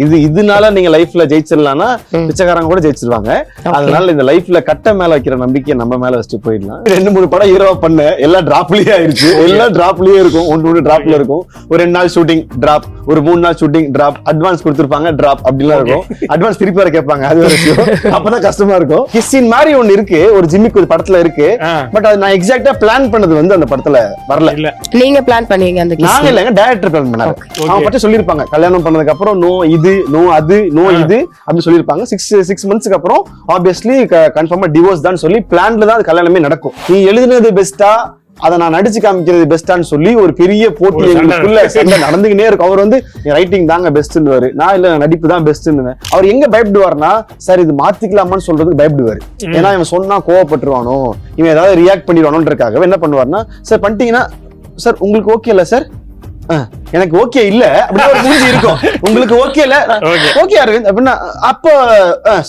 இதனால நீங்க லைஃப்ல ஜெயிச்சிடலாம்னா பிச்சைக்காரங்க கூட ஜெயிச்சிருவாங்க. அதனால இந்த லைஃப்ல கட்ட மேல வைக்கிற நம்பிக்கை நம்ம மேல வச்சுட்டு போயிடலாம். 2-3 படம் ஹீரோவா பண்ண எல்லாம் டிராப்லயே ஆயிருச்சு. எல்லாம் டிராப்லயே இருக்கும், ஒன்று டிராப்ல இருக்கும். ஒரு 2 நாள் ஷூட்டிங் டிராப், ஒரு 3 நாள் ஷூட்டிங் டிராப், அட்வான்ஸ் கொடுத்துருப்பாங்க டிராப், அப்படிலாம் இருக்கும். அட்வான்ஸ் திருப்பி வர கேட்பாங்க, அது ஒரு விஷயம். அப்பதான் கஷ்டமா இருக்கும். கிஸ்ஸின் மாதிரி ஒண்ணு இருக்கு, ஒரு ஜிம்மிக்கு ஒரு படத்துல இருக்கு. பட் அது நான் எக்ஸாக்டா பிளான் பண்ணது வந்து அந்த படத்துல வரல. நீங்க பிளான் பண்ணீங்க? அந்த நாங்க இல்லங்க, டைரக்டர் பிளான் பண்ணாரு. அவங்க பத்தி சொல்லிருப்பாங்க, கல்யாணம் பண்ணதுக்கு அப்புறம் நோ இது நோ அது நோ இது அப்படின்னு சொல்லிருப்பாங்க. 6 மந்த்ஸ்க்கு அப்புறம் ஆப்வியஸ்லி கன்ஃபார்மா டிவோர்ஸ் தான் சொல்லி பிளான்ல தான் கல்யாணமே நடக்கும். நீ எழுதுனது பெஸ்டா, அதை நான் நடிச்சு காமிக்கிறது பெஸ்டான்னு சொல்லி ஒரு பெரிய போட்டி எங்களுக்குள்ள சண்டை நடந்துகிட்டே இருக்கும். அவர் வந்து ரைட்டிங் தாங்க பெஸ்ட்னுவாரு, நான் இல்ல நடிப்பு தான் பெஸ்ட்னு. அவர் எங்க பயப்படுவார்னா, சார் இது மாத்திக்கலாமான்னு சொல்றதுக்கு பயப்படுவாரு. ஏன்னா இவன் சொன்னா கோவப்பட்டுருவானோ, இவன் ஏதாவது ரியாக்ட் பண்ணிடுவானோன்றக்காக என்ன பண்ணுவாருன்னா, சார் பண்ணிட்டீங்கன்னா சார் உங்களுக்கு ஓகே இல்ல சார், எனக்கு ஓகே இல்ல அப்படின்னு ஒரு மூஞ்சி இருக்கும். உங்களுக்கு ஓகே இல்ல, ஓகே அரவிந்த் அப்படின்னா அப்போ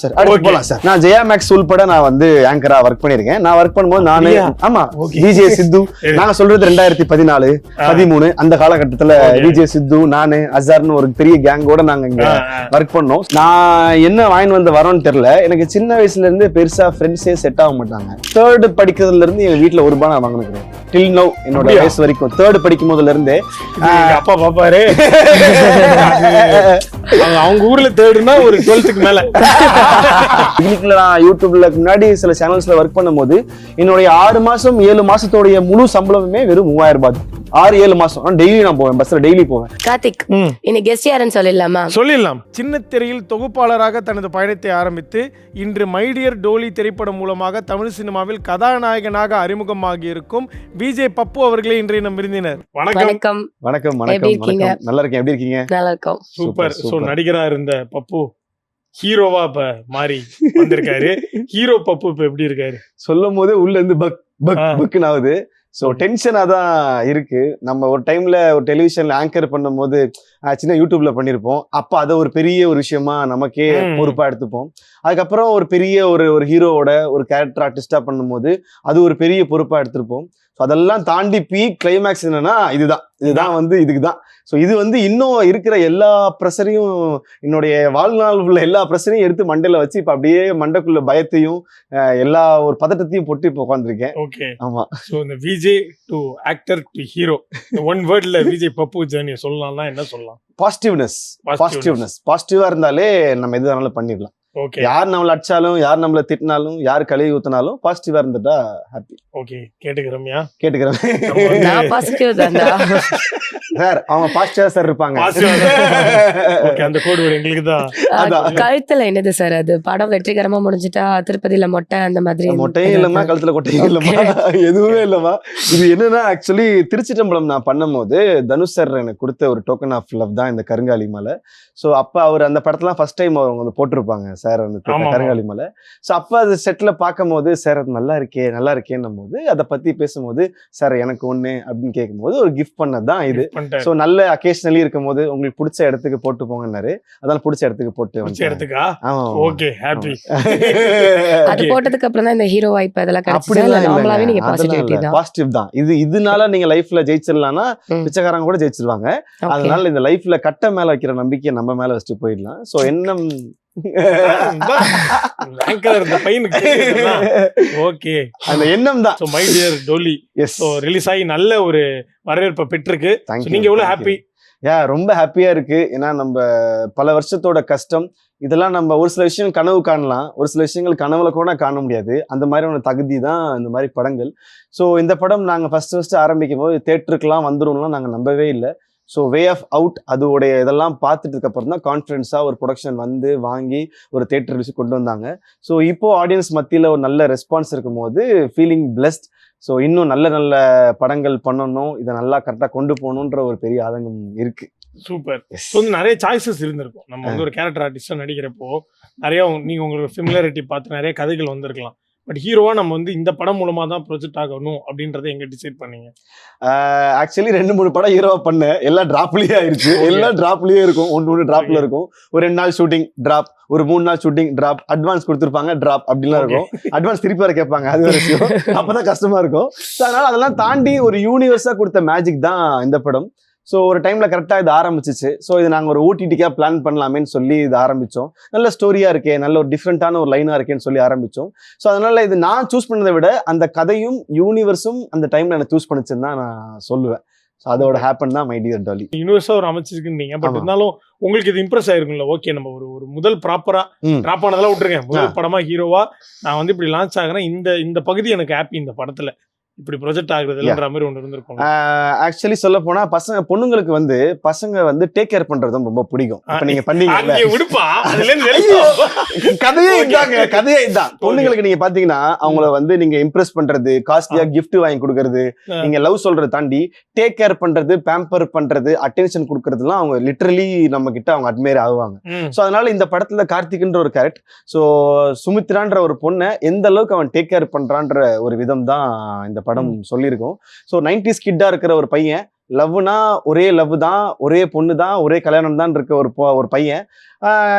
சார் அடுத்து போலாம் சார். நான் ஜெயா மேக்ஸ் உள்பட நான் வந்து ஆங்கரா ஒர்க் பண்ணிருக்கேன். நான் ஒர்க் பண்ணும்போது நானு ஆமா விஜே சித்து, நாங்க சொல்றது 2014 13 அந்த காலகட்டத்துல விஜே சித்து நானு அசார்னு ஒரு பெரிய கேங்கோட நாங்க இங்க ஒர்க் பண்ணோம். நான் என்ன வாங்கி வந்த வரோன்னு தெரியல, எனக்கு சின்ன வயசுல இருந்து பெருசா ஃப்ரெண்ட்ஸே செட் ஆக மாட்டாங்க. 3rd படிக்கிறதுல இருந்து எங்க வீட்டுல ஒரு ரூபாய் நான் வாங்கினேன் டில் நவ், என்னோட வயசு வரைக்கும். 3rd படிக்கும் போதுல இருந்தே அப்பா பாப்பாரு அவங்க ஊர்ல தேடுனா ஒரு 12க்கு மேல. நான் யூடியூப்ல முன்னாடி சில சேனல்ஸ்ல ஒர்க் பண்ணும்போது என்னுடைய 6 மாசம் 7 மாசத்தோடைய முழு சம்பளமுமே வெறும் 3000 ரூபாய். 6-7 மாசம் டெய்லி நான் போவேன், பஸ்ல டெய்லி போவேன். கார்த்திக், இன்னைக்கு கெஸ்ட் யாருன்னு சொல்லிடலாமா? சொல்லிடலாம். சின்ன திரையில் தொகுப்பாளராக தனது பயணத்தை ஆரம்பித்து இன்று மை டியர் டோலி திரைப்படம் மூலமாக தமிழ் சினிமாவில் கதாநாயகனாக அறிமுகமாகி இருக்கும் விஜய் பப்பு அவர்களே இன்றைய நம் விருந்தினர். வணக்கம். வணக்கம் வணக்கம். நல்லா இருக்கேன், எப்படி இருக்கீங்க? நல்லா இருக்கோம். சூப்பர். சோ நடிகரா இருந்த பப்பு ஹீரோவா இப்ப மாறி வந்திருக்காரு. ஹீரோ பப்பு இப்ப எப்படி இருக்காரு? சொல்லும் போதே உள்ள இருந்து பக் பக் பக்குன்னு ஆகுது. ஸோ டென்ஷனாக தான் இருக்கு. நம்ம ஒரு டைம்ல ஒரு டெலிவிஷன்ல ஆங்கர் பண்ணும் போது சின்ன யூடியூப்ல பண்ணியிருப்போம். அப்போ அதை ஒரு பெரிய ஒரு விஷயமா நமக்கே பொறுப்பா எடுத்துப்போம். அதுக்கப்புறம் ஒரு பெரிய ஒரு ஹீரோவோட ஒரு கேரக்டர் ஆர்டிஸ்டா பண்ணும்போது அது ஒரு பெரிய பொறுப்பா எடுத்திருப்போம். ஸோ அதெல்லாம் தாண்டி பீக் கிளைமேக்ஸ் என்னன்னா இதுதான் வந்து இதுக்கு தான். ஸோ இது வந்து இன்னும் இருக்கிற எல்லா ப்ரெஷரையும், என்னுடைய வாழ்நாள் உள்ள எல்லா ப்ரெஷரையும் எடுத்து மண்டையில வச்சு இப்போ அப்படியே மண்டைக்குள்ள பயத்தையும் எல்லா ஒரு பதட்டத்தையும் போட்டு இப்போ உட்காந்துருக்கேன். ஓகே, ஆமா. ஸோ இந்த Vijay to actor to hero, one வேர்ட்ல விஜய் பப்பு ஜர்னி சொல்லலாம்னா என்ன சொல்லலாம்? பாசிட்டிவ்னஸ். பாசிட்டிவா இருந்தாலே நம்ம எது வேணாலும் பண்ணிடலாம். ஓகே, யார் நம்மள அடிச்சாலும், யார் நம்மள திட்டினாலும், யார் கழுவி ஊத்தினாலும் பாசிட்டிவா இருந்துட்டா ஹாப்பி. ஓகே, கேட்டுக்கிறோம்யா? கேட்டுக்கிறேன். நான் பாசிட்டிவ் தான்டா சார். அவங்க பாசிட்டிவா சார் இருப்பாங்க. ஓகே, அந்த கோட் வேர்ட் எங்களுக்கு தான். கழுத்துல என்னது சார்? அது படம் வெற்றிகரமா முடிஞ்சிட்டா திருப்பதியில மொட்டை அந்த மாதிரி? மொட்டையும் இல்லமா, கழுத்துல கொட்டையும் இல்லமா, எதுவுமே இல்லமா. இது என்னன்னா, ஆக்சுவலி திருச்சிட்டம்பலம் நான் பண்ணும் போது தனுஷ் சார் எனக்கு கொடுத்த ஒரு டோக்கன் ஆஃப் லவ் தான் இந்த கருங்காலி மலை. ஸோ அப்ப அவர் அந்த படத்துல ஃபர்ஸ்ட் டைம் அவங்க வந்து போட்டிருப்பாங்க சார் அந்த கருங்காலி மலை. ஸோ அப்ப அது செட்ல பார்க்கும் போது சார் அது நல்லா இருக்கேன்னும் போது அதை பத்தி பேசும்போது சார் எனக்கு ஒண்ணு அப்படின்னு கேட்கும்போது ஒரு கிஃப்ட் பண்ணதான் இது. ஸோ நல்ல அக்கேஷனலி இருக்கும் போது உங்களுக்கு பிடிச்ச இடத்துக்கு போட்டு போங்கன்னாரு. அதனால பிடிச்ச இடத்துக்கு போட்டு ஓகே, ஹாப்பி. அது போட்டதுக்கு அப்புறம் தான் இந்த ஹீரோ வாய்ப்பு அதெல்லாம் கிடைச்சது. நார்மலாவே நீங்க பாசிட்டிவிட்டி தான், பாசிட்டிவ் தான். இதனால நீங்க லைஃப்ல ஜெயிச்சிடலாம்னா பிச்சைக்காரங்க கூட ஜெயிச்சிருவாங்க. அதனால இந்த லைஃப்ல கட்ட மேல வைக்கிற நம்பிக்கை நம்ம மேல வச்சுட்டு போயிடலாம். ஸோ எண்ணம் ஓகே, அந்த எண்ணம் தான். மை டியர் டோலி ரிலீஸ் ஆகி நல்ல ஒரு வரவேற்பை பெற்றிருக்கு. நீங்க எவ்வளவு ஹாப்பி? ரொம்ப ஹாப்பியா இருக்கு. ஏன்னா நம்ம பல வருஷத்தோட கஷ்டம் இதெல்லாம் நம்ம ஒரு சில விஷயம் கனவு காணலாம், ஒரு சில விஷயங்கள் கனவுல கூட காண முடியாது. அந்த மாதிரியான தகுதி தான் இந்த மாதிரி படங்கள். ஸோ இந்த படம் நாங்கள் ஃபர்ஸ்ட் ஆரம்பிக்கும் போது தேட்டருக்குலாம் வந்துரும்லாம் நாங்கள் நம்பவே இல்லை. ஸோ வே ஆஃப் அவுட் அதோடைய இதெல்லாம் பார்த்துட்டு அப்புறம் தான் கான்ஃபிடென்ஸாக ஒரு ப்ரொடக்ஷன் வந்து வாங்கி ஒரு தேட்டர் ரிலீஸ் கொண்டு வந்தாங்க. ஸோ இப்போ ஆடியன்ஸ் மத்தியில் ஒரு நல்ல ரெஸ்பான்ஸ் இருக்கும் போது ஃபீலிங் பிளெஸ்ட். ஸோ இன்னும் நல்ல நல்ல படங்கள் பண்ணணும், இதை நல்லா கரெக்டாக கொண்டு போகணுன்ற ஒரு பெரிய ஆதங்கம் இருக்கு. சூப்பர். வந்து நிறைய சாய்ஸஸ் இருந்திருக்கும். நம்ம வந்து ஒரு கேரக்டர் ஆர்டிஸ்டா நடிக்கிறப்போ நிறைய நீங்க உங்களோட சிமிலாரிட்டி பார்த்து நிறைய கதைகள் வந்திருக்கலாம். பட் ஹீரோவா நம்ம வந்து இந்த படம் மூலமா தான் ப்ரொஜெக்ட் ஆகணும் அப்படின்றத எங்க டிசைட் பண்ணீங்க? ஆக்சுவலி 2-3 படம் ஹீரோவா பண்ண எல்லாம் டிராப்லயே ஆயிருச்சு. எல்லாம் டிராப்லயே இருக்கும், ஒன்று டிராப்ல இருக்கும். ஒரு 2 நாள் ஷூட்டிங் டிராப், ஒரு 3 நாள் ஷூட்டிங் டிராப், அட்வான்ஸ் கொடுத்துருப்பாங்க டிராப், அப்படிலாம் இருக்கும். அட்வான்ஸ் திருப்பி வர கேட்பாங்க, அது ஒரு விஷயம். அப்பதான் கஷ்டமா இருக்கும். அதனால அதெல்லாம் தாண்டி ஒரு யூனிவர்ஸா கொடுத்த மேஜிக் தான் இந்த படம். ஸோ ஒரு டைம்ல கரெக்டாக இது ஆரம்பிச்சிச்சு. ஸோ இது நாங்கள் ஒரு ஓடிடிக்காக பிளான் பண்ணலாமேன்னு சொல்லி இது ஆரம்பித்தோம். நல்ல ஸ்டோரியாக இருக்கே, நல்ல ஒரு டிஃப்ரெண்ட்டான ஒரு லைனாக இருக்கேன்னு சொல்லி ஆரம்பித்தோம். ஸோ அதனால இது நான் சூஸ் பண்ணதை விட அந்த கதையும் யூனிவர்ஸும் அந்த டைம்ல எனக்கு சூஸ் பண்ணிச்சுன்னு தான் நான் சொல்லுவேன். ஸோ அதோட ஹேப்பன் தான் மை டியர் டாலி. யூனிவர்ஸா ஒரு அமைச்சிருக்கீங்க. பட் இருந்தாலும் உங்களுக்கு இது இம்ப்ரெஸ் ஆயிருக்கும்ல, ஓகே நம்ம ஒரு முதல் ப்ராப்பரா டிராப் ஆனதெல்லாம் விட்டுருங்க, முதல் படமா ஹீரோவா நான் வந்து இப்படி லான்ச் ஆகுறேன், இந்த பகுதி எனக்கு ஹாப்பி, இந்த படத்துல இப்படி ப்ரொஜெக்ட் ஆகுறதுன்ற மாதிரி ஒன்று இருந்திருக்கும். ஆக்சுவலி சொல்ல போனா பொண்ணுங்களுக்கு வந்து பசங்க வந்து டேக் கேர் பண்றதும் ரொம்ப பிடிக்கும். இப்ப நீங்க பண்ணீங்கல்ல கதையே இதாங்க, கதையே இதான். பொண்ணுங்களுக்கு நீங்க பாத்தீங்கன்னா அவங்கள வந்து நீங்க இம்ப்ரெஸ் பண்றது, காஸ்ட்லியா கிஃப்ட் வாங்கி கொடுக்கறது, நீங்க லவ் சொல்றதை தாண்டி டேக் கேர் பண்றது, பேம்பர் பண்றது, அட்டென்ஷன் கொடுக்கறதுலாம் அவங்க லிட்டரலி நம்ம கிட்ட அவங்க அட்மையர் ஆகுவாங்க. சோ அதனால இந்த படத்துல கார்த்திக்ன்ற ஒரு கேரக்டர், சோ சுமித்ரான்ற ஒரு பொண்ணை எந்த அளவுக்கு அவன் டேக் கேர் பண்றான்ற ஒரு விதம் தான் இந்த படம் சொல்லியிருக்கோம். ஸோ 90s கிட்டா இருக்கிற ஒரு பையன், லவ்னா ஒரே லவ் தான், ஒரே பொண்ணு தான், ஒரே கல்யாணம் தான் இருக்க ஒரு பையன்.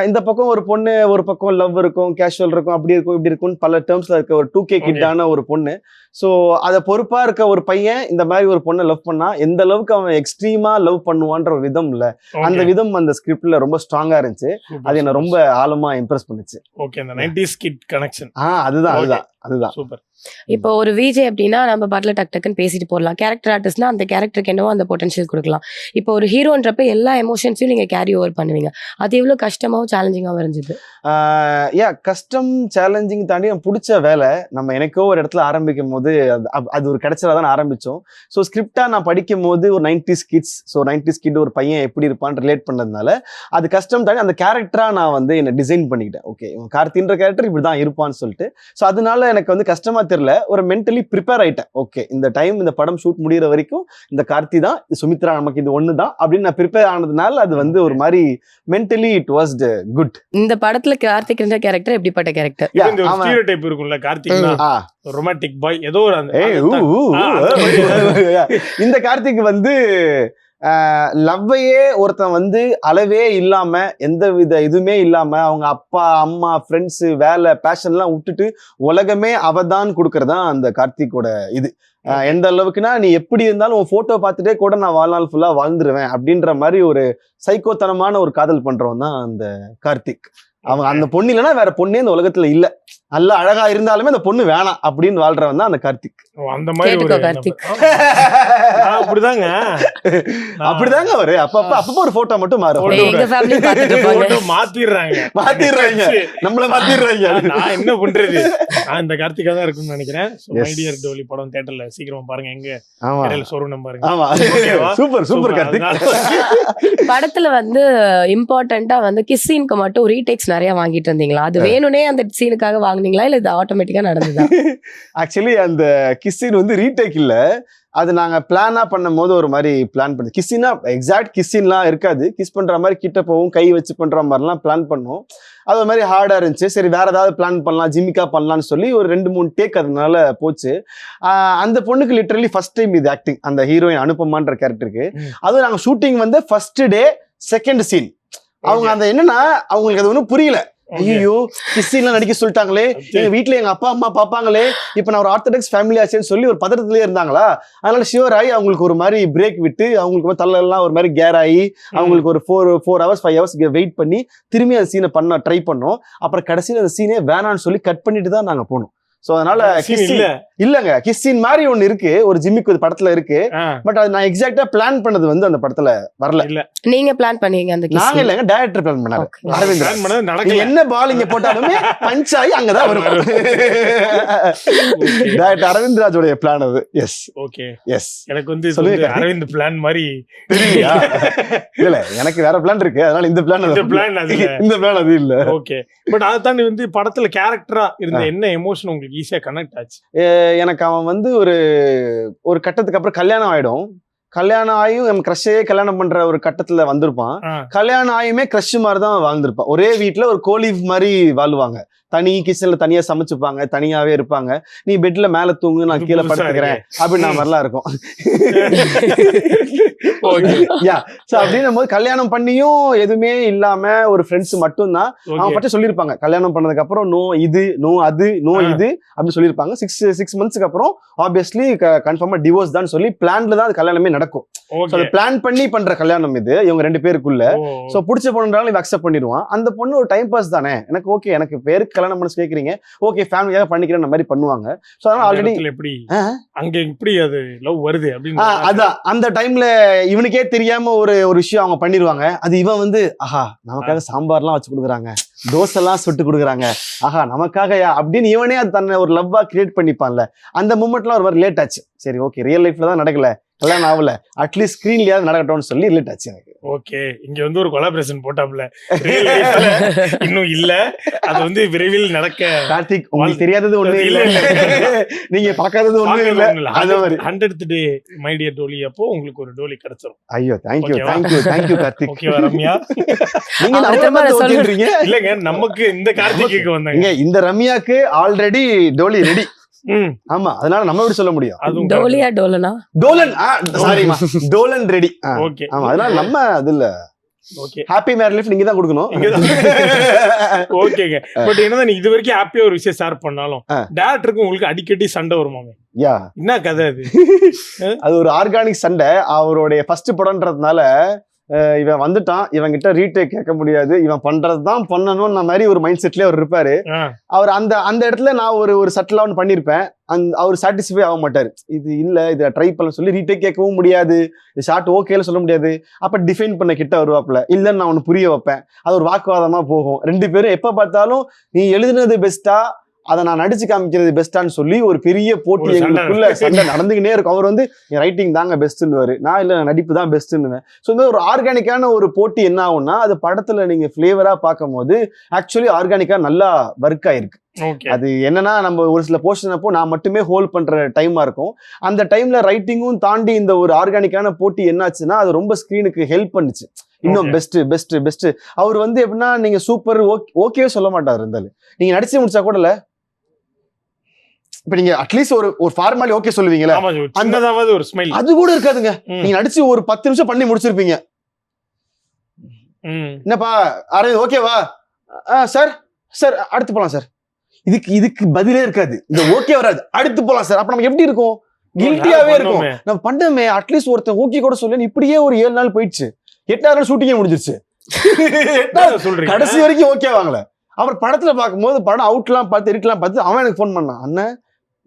இந்த பக்கம் ஒரு பொண்ணு, ஒரு பக்கம் லவ் இருக்கும், கேஷுவல் இருக்கும், அப்படி இருக்கும் இப்படி இருக்கும் பல டேர்ம்ஸ்ல இருக்க ஒரு 2K கிட்டான ஒரு பொண்ணு. ஸோ அதை பொறுப்பா இருக்க ஒரு பையன் இந்த மாதிரி ஒரு பொண்ணை லவ் பண்ணா எந்த அளவுக்கு அவன் எக்ஸ்ட்ரீமா லவ் பண்ணுவான்ற ஒரு விதம் இல்ல, அந்த விதம் அந்த ஸ்கிரிப்ட்ல ரொம்ப ஸ்ட்ராங்கா இருந்துச்சு. அது என்ன ரொம்ப ஆழமா இம்ப்ரெஸ் பண்ணுச்சு. ஓகே, அந்த 90s கிட் கனெக்ஷன் அதுதான் சூப்பர். இப்போ ஒரு விஜே அப்படின்னா நம்ம பாட்டுல டக் டக்குன்னு பேசிட்டு போடலாம். கேரக்டர் ஆர்டிஸ்ட்னா அந்த கேரக்டருக்கு என்னவோ அந்த பொட்டன்ஷியல் கொடுக்கலாம். இப்போ ஒரு ஹீரோன்றப்ப எல்லா எமோஷன்ஸையும் நீங்க கேரி ஓவர் பண்ணுவீங்க. அது எவ்வளவு கஷ்டமாவும் சேலஞ்சிங்காகவும் இருந்துச்சு? கஷ்டம் சேலஞ்சிங் தாண்டி பிடிச்ச வேலை. நம்ம எனக்கோ ஒரு இடத்துல ஆரம்பிக்கும் போது அது ஒரு கிடைச்சதா தான் ஆரம்பிச்சோம். ஸோ ஸ்கிரிப்டா நான் படிக்கும் போது ஒரு 90s kids, so 90s kit ஒரு பையன் எப்படி இருப்பான்னு ரிலேட் பண்ணதுனால அது கஷ்டம் தாண்டி அந்த கேரக்டரா நான் வந்து என்ன டிசைன் பண்ணிக்கிட்டேன். ஓகே, கார்த்தின்ற கேரக்டர் இப்படிதான் இருப்பான்னு சொல்லிட்டு. ஸோ அதனால எனக்கு வந்து கஷ்டமா தெரியல, ஒரு மென்டலி ப்ரிப்பேர் ஆயிட்டேன். ஓகே, இந்த டைம் இந்த படம் ஷூட் முடிகிற வரைக்கும் இந்த கார்த்தி தான், சுமித்ரா நமக்கு இது ஒன்று தான் அப்படின்னு நான் ப்ரிப்பேர் ஆனதுனால அது வந்து ஒரு மாதிரி மென்டலி இட் வாஸ் குட். இந்த படத்துல கார்த்திக் கேரக்டர் எப்படிப்பட்ட கேரக்டர்? ஸ்டீரியோடைப் இருக்கும்ல, கார்த்திக் ரொமான்டிக் பாய் ஏதோ ஒரு இந்த கார்த்திக் வந்து லவ்வையே ஒருத்தன் வந்து அளவே இல்லாம, எந்த வித இதுவுமே இல்லாம, அவங்க அப்பா அம்மா ஃப்ரெண்ட்ஸ் வேலை பேஷன்லாம் விட்டுட்டு உலகமே அவதான் கொடுக்கறதான் அந்த கார்த்திக்கோட இது. எந்த அளவுக்குன்னா நீ எப்படி இருந்தாலும் உன் போட்டோ பார்த்துட்டே கூட நான் வாழ்நாள் ஃபுல்லா வாழ்ந்துருவேன் அப்படின்ற மாதிரி ஒரு சைக்கோத்தனமான ஒரு காதல் பண்றவன் தான் அந்த கார்த்திக். அவங்க அந்த பொண்ணு இல்லைன்னா வேற பொண்ணே இந்த உலகத்துல இல்ல, நல்ல அழகா இருந்தாலுமே அந்த பொண்ணு வேணாம் அப்படின்னு வாழ்றவன் தான் அந்த கார்த்திக். அந்த மாதிரி கார்த்திக் அப்படிதாங்க அவரு அப்பப்ப ஒரு போட்டோ மட்டும் மாத்திடுறாங்க நம்மள மாத்திடுறாங்க. நான் என்ன பண்றது, நான் இந்த கார்த்திகா தான் இருக்கும்னு நினைக்கிறேன். மை டியர் டோலி படம் தியேட்டர்ல சீக்கிரமா பாருங்க, எங்க ஷோரூம் பாருங்க. சூப்பர் கார்த்திக். படத்துல வந்து இம்பார்ட்டன்ட்டா வந்து கிஸ் சீனுக்கு மட்டும் ரீடேக்ஸ் நிறைய வாங்கிட்டு இருந்தீங்களா? அது வேணும்னே அந்த சீனுக்காக வாங்குனீங்களா இல்ல இது ஆட்டோமேட்டிக்கா நடந்ததா? ஆக்சுவலி அந்த கிஸ் சீன் வந்து ரீடேக் இல்ல, அது நாங்க பிளானா பண்ணும் போது ஒரு மாதிரி பிளான் பண்ணி, கிஸ்ஸினா எக்ஸாக்ட் கிஸ்ஸின்லாம் இருக்காது, கிஸ் பண்ற மாதிரி கிட்ட போகும், கை வச்சு பண்ற மாதிரிலாம் பிளான் பண்ணோம். அது ஒரு மாதிரி ஹார்டா இருந்துச்சு. சரி வேற ஏதாவது பிளான் பண்ணலாம், ஜிமிக்கா பண்ணலாம்னு சொல்லி ஒரு 2-3 டேக் அதனால போச்சு. அந்த பொண்ணுக்கு லிட்டரலி ஃபர்ஸ்ட் டைம் இது ஆக்டிங், அந்த ஹீரோயின் அனுப்பமான்ற கேரக்டருக்கு. அதுவும் நாங்க ஷூட்டிங் வந்து ஃபர்ஸ்ட் டே செகண்ட் சீன், அவங்க அந்த என்னன்னா அவங்களுக்கு அது ஒன்றும் புரியல. ஐயோ கிஸ்ஸின்லாம் நடிக்க சொல்லிட்டாங்களே, எங்க வீட்டுல எங்க அப்பா அம்மா பாப்பாங்களே, இப்ப நான் ஒரு ஆர்த்தடாக்ஸ் ஃபேமிலி ஆச்சேன்னு சொல்லி ஒரு பதட்டத்திலே இருந்தாங்களா. அதனால ஷியோர் ஆகி அவங்களுக்கு ஒரு மாதிரி பிரேக் விட்டு அவங்களுக்கு தள்ளெல்லாம் ஒரு மாதிரி கேர் ஆகி அவங்களுக்கு ஒரு 4 hours 5 hours வெயிட் பண்ணி திரும்பி அந்த சீனை பண்ண ட்ரை பண்ணோம். அப்புறம் கடைசியில் அந்த சீனே வேணான்னு சொல்லி கட் பண்ணிட்டு தான் நாங்க போனோம். சோ அதனால இல்லங்க கிஸ்ஸின் மாதிரி ஒண்ணு இருக்கு, ஒரு ஜிம்மிக்கு ஒரு படத்துல இருக்கு. பட் அது நான் எக்ஸாக்ட்டா பிளான் பண்ணது வந்து அந்த படத்துல வரல. நீங்க பிளான் பண்ணீங்க? அந்த நாங்க இல்லங்க, டைரக்டர் பிளான் பண்ணாரு. அரவிந்த் என்ன பால் இங்க போட்டாலுமே பஞ்ச் ஆகி அங்கதான் வரும். டைரக்டர் அரவிந்த் ராஜோட பிளான் அது. S okay yes. எனக்கு வந்து அரவிந்த் பிளான் மாதிரி தெரியலையா? இல்ல எனக்கு வேற பிளான் இருக்கு, அதனால இந்த பிளான் அது இல்ல. ஓகே, பட் அதை தாண்டி வந்து படத்துல கேரக்டரா இருந்த என்ன எமோஷன் உங்களுக்கு ஈஸியா கனெக்ட் ஆச்சு? எனக்கு அவன் வந்து ஒரு கட்டத்துக்கு அப்புறம் கல்யாணம் ஆயிடும், கல்யாணம் ஆகியும் நம்ம கிரஷே கல்யாணம் பண்ற ஒரு கட்டத்துல வந்திருப்பான். கல்யாணம் ஆயுமே கிரஷ் மாதிரி தான் வாழ்ந்திருப்பான். ஒரே வீட்டுல ஒரு கோலீவ் மாதிரி வாழ்வாங்க. தனி கிச்சன்ல தனியா சமைச்சுப்பாங்க, தனியாவே இருப்பாங்க. நீ பெட்ல மேல தூங்கு, நான் கீழே புதுசா படுத்துக்கிறேன் இருக்கே. அப்படின்னு மாதிரிலாம் இருக்கும். யா சோ அப்படின்னும் போது கல்யாணம் பண்ணியும் எதுவுமே இல்லாம ஒரு ஃப்ரெண்ட்ஸ் மட்டும்தான் அவங்க பற்றி சொல்லியிருப்பாங்க. கல்யாணம் பண்ணதுக்கு அப்புறம் நோ இது, நோ அது, நோ இது அப்படின்னு சொல்லியிருப்பாங்க. 6 monthsக்கு அப்புறம் ஆப்வியஸ்லி கன்ஃபார்மா டிவோர்ஸ் தான் சொல்லி பிளான்ல தான் அது கல்யாணமே நடக்கும். So, அதை பிளான் பண்ணி பண்ற கல்யாணம் இது இவங்க 2 பேருக்குள்ள. சோ பிடிச்ச பொண்ணுன்றாலும் இவ அக்செப்ட் பண்ணிடுவான். அந்த பொண்ணு ஒரு டைம் பாஸ் தானே, எனக்கு ஓகே, எனக்கு பேருக்கு கல்யாணம் பண்ணி கேக்குறீங்க, ஓகே ஃபேமிலியாக பண்ணிக்கிறேன் மாதிரி பண்ணுவாங்க. சோ அதனால ஆல்ரெடி எப்படி அங்க எப்படி அது லவ் வருது அப்படின்னு அதான் அந்த டைம்ல இவனுக்கே தெரியாம ஒரு விஷயம் அவங்க பண்ணிடுவாங்க. அது இவன் வந்து ஆஹா நமக்காக சாம்பார்லாம் வச்சு கொடுக்குறாங்க, தோசை எல்லாம் சுட்டு கொடுக்குறாங்க, ஆஹா நமக்காக அப்படின்னு இவனே அது தன்னை ஒரு லவ்வா கிரியேட் பண்ணிப்பான்ல. அந்த மூமெண்ட்லாம் ஒரு மாதிரி லேட் ஆச்சு. சரி ஓகே ரியல் லைஃப்ல தான் நடக்கல, கல்யாணம் ஆகல, அட்லீஸ்ட் ஸ்கிரீன்லயாவது நடக்கட்டும்னு சொல்லி லேட் ஆச்சு எனக்கு. ஓகே, இங்க வந்து ஒரு கொலாபரேஷன் போட்டாப்ல இன்னும் இல்ல, அது வந்து விரைவில் நடக்க. கார்த்திக் உங்களுக்கு தெரியாதது ஒண்ணு இல்ல, நீங்க பார்க்காதது ஒண்ணு இல்ல. அது மாதிரி 100th day my dear Dolly அப்போ உங்களுக்கு ஒரு டோலி கிடைச்சிரும். ஐயோ தேங்க்யூ கார்த்திக். ஓகேவா ரம்யா? நீங்க சொல்றீங்க இல்லங்க, நமக்கு இந்த கார்த்திக்கு வந்தாங்க, இந்த ரம்யாக்கு ஆல்ரெடி டோலி ரெடி. ஆமா, அதனால நம்ம எப்படி சொல்ல முடியும்? டோலியா டோலனா? டோலன் சாரிமா, டோலன் ரெடி. ஓகே, ஆமா, அதனால நம்ம அதுல ஓகே ஹாப்பி மேரேஜ் லைஃப் நீங்க தான் கொடுக்கணும். ஓகேங்க. பட் என்னதான் நீ இது வரைக்கும் ஹாப்பியா ஒரு விஷயம் ஷேர் பண்ணாலும் டைரக்டருக்கு உங்களுக்கு அடிக்கடி சண்டை வருமாமே? யா, என்ன கதை அது? அது ஒரு ஆர்கானிக் சண்டை. அவருடைய ஃபர்ஸ்ட் படம்ன்றதுனால இவன் வந்துட்டான், இவன் கிட்ட ரீடேக் கேட்க முடியாது, இவன் பண்றதுதான் பண்ணணும்ன்ற மாதிரி ஒரு மைண்ட் செட்லயே அவர் இருப்பாரு. அவர் அந்த இடத்துல நான் ஒரு சட்டிலா ஒன்று பண்ணிருப்பேன், அவர் சாட்டிஸ்ஃபை ஆக மாட்டாரு. இது இல்ல, இதை ட்ரை பண்ண சொல்லி ரீடேக் கேட்கவும் முடியாது, இது ஷார்ட் ஓகேல சொல்ல முடியாது. அப்ப டிஃபைன் பண்ண கிட்ட வருவாப்புல, இல்லன்னு நான் ஒன்னு புரிய வைப்பேன். அது ஒரு வாக்குவாதமா போகும். 2 பேரும் எப்ப பார்த்தாலும் நீ எழுதுனது பெஸ்டா, அதை நான் நடிச்சு காமிக்கிறது பெஸ்டான்னு சொல்லி ஒரு பெரிய போட்டி எங்களுக்குள்ள சண்டை நடந்துகிட்டே இருக்கும். அவர் வந்து என் ரைட்டிங் தாங்க பெஸ்ட்னுவாரு, நான் இல்ல நடிப்பு தான் பெஸ்ட்னுவேன். ஸோ இந்த ஒரு ஆர்கானிக்கான ஒரு போட்டி என்ன ஆகும்னா, அது படத்துல நீங்க பிளேவரா பார்க்கும் போது ஆக்சுவலி ஆர்கானிக்கா நல்லா ஒர்க் ஆயிருக்கு. அது என்னன்னா, நம்ம ஒரு சில போர்ஷன் அப்போ நான் மட்டுமே ஹோல்ட் பண்ற டைமா இருக்கும். அந்த டைம்ல ரைட்டிங்கும் தாண்டி இந்த ஒரு ஆர்கானிக்கான போட்டி என்னாச்சுன்னா, அது ரொம்ப ஸ்கிரீனுக்கு ஹெல்ப் பண்ணுச்சு. இன்னும் பெஸ்ட். அவர் வந்து எப்படின்னா, நீங்க சூப்பர் ஓகே சொல்ல மாட்டாரு. இருந்தாலும் நீங்க நடிச்சு முடிச்சா கூட இல்ல, இப்ப நீங்க அட்லீஸ்ட் ஒரு ஃபார்மாலி ஓகே சொல்லுவீங்களா, அந்ததாவது ஒரு ஸ்மைல் அது கூட இருக்காதுங்க. நீங்க நடிச்சு ஒரு 10 நிமிஷம் பண்ணி முடிச்சிருப்பீங்க. என்னப்பா அரவிந்த் ஓகேவா சார், சார் அடுத்து போலாம் சார், இதுக்கு பதிலே இருக்காது. இந்த ஓகே வராது, அடுத்து போலாம் சார். அப்ப நம்ம எப்படி இருக்கும்? கில்ட்டியாவே இருக்கும். நம்ம பண்ணமே அட்லீஸ்ட் ஒருத்தன் ஓகே கூட சொல்லு. இப்படியே ஒரு 7 நாள் போயிடுச்சு, 8வது நாள் ஷூட்டிங்கே முடிஞ்சிருச்சு, கடைசி வரைக்கும் ஓகே வாங்கல. அவர் படத்துல பார்க்கும்போது படம் அவுட்லாம் பார்த்து எடிட்லாம் பார்த்து அவன் எனக்கு ஃபோன் பண்ணான், அண்ணன்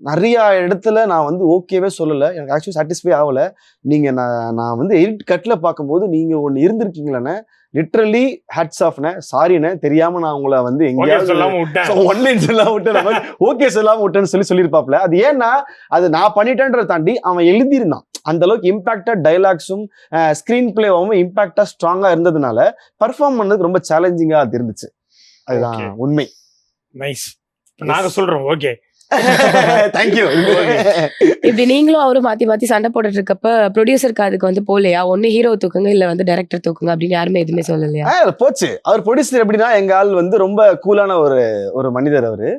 நிறைய இடத்துல நான் வந்து ஓகேவே சொல்லலை, எனக்கு ஆக்சுவலி சாட்டிஸ்ஃபை ஆகலை, நீங்க நான் வந்து எடிட் கட்ல பார்க்கும்போது நீங்க ஒன்று இருந்திருக்கீங்களே, லிட்ரலி ஹேட்ஸ் ஆஃப்னே, சாரிண்ணே, தெரியாம நான் உங்களை வந்து எங்கேயாவது ஒன்லைன் சொல்லாம விட்டேன், ஓகே சொல்லாம விட்டேன்னு சொல்லியிருப்பாப்ல. அது ஏன்னா அது நான் பண்ணிட்டேன்றதை தாண்டி அவன் எழுதியிருந்தான். அந்த அளவுக்கு இம்பாக்டா டைலாக்ஸும் ஸ்கிரீன் பிளேவும் இம்பாக்டா ஸ்ட்ராங்கா இருந்ததுனால பர்ஃபார்ம் பண்ணதுக்கு ரொம்ப சேலஞ்சிங்கா அது இருந்துச்சு. அதுதான் உண்மை. நைஸ். நாங்க சொல்றோம் ஓகே. தேங்க்யூ. இப்படி நீங்களும் அவரும் மாத்தி சண்டை போட்டுட்டு இருக்கப்ப ப்ரொடியூசருக்கு அதுக்கு வந்து போலையா, ஒன்னு ஹீரோ தூக்குங்க இல்ல வந்து டைரக்டர் தூக்குங்க அப்படின்னு யாருமே எதுவுமே சொல்லலையா? போச்சு. அவர் ப்ரொடியூசர் எப்படின்னா, எங்க ஆள் வந்து ரொம்ப கூலான ஒரு மனிதர். அவரு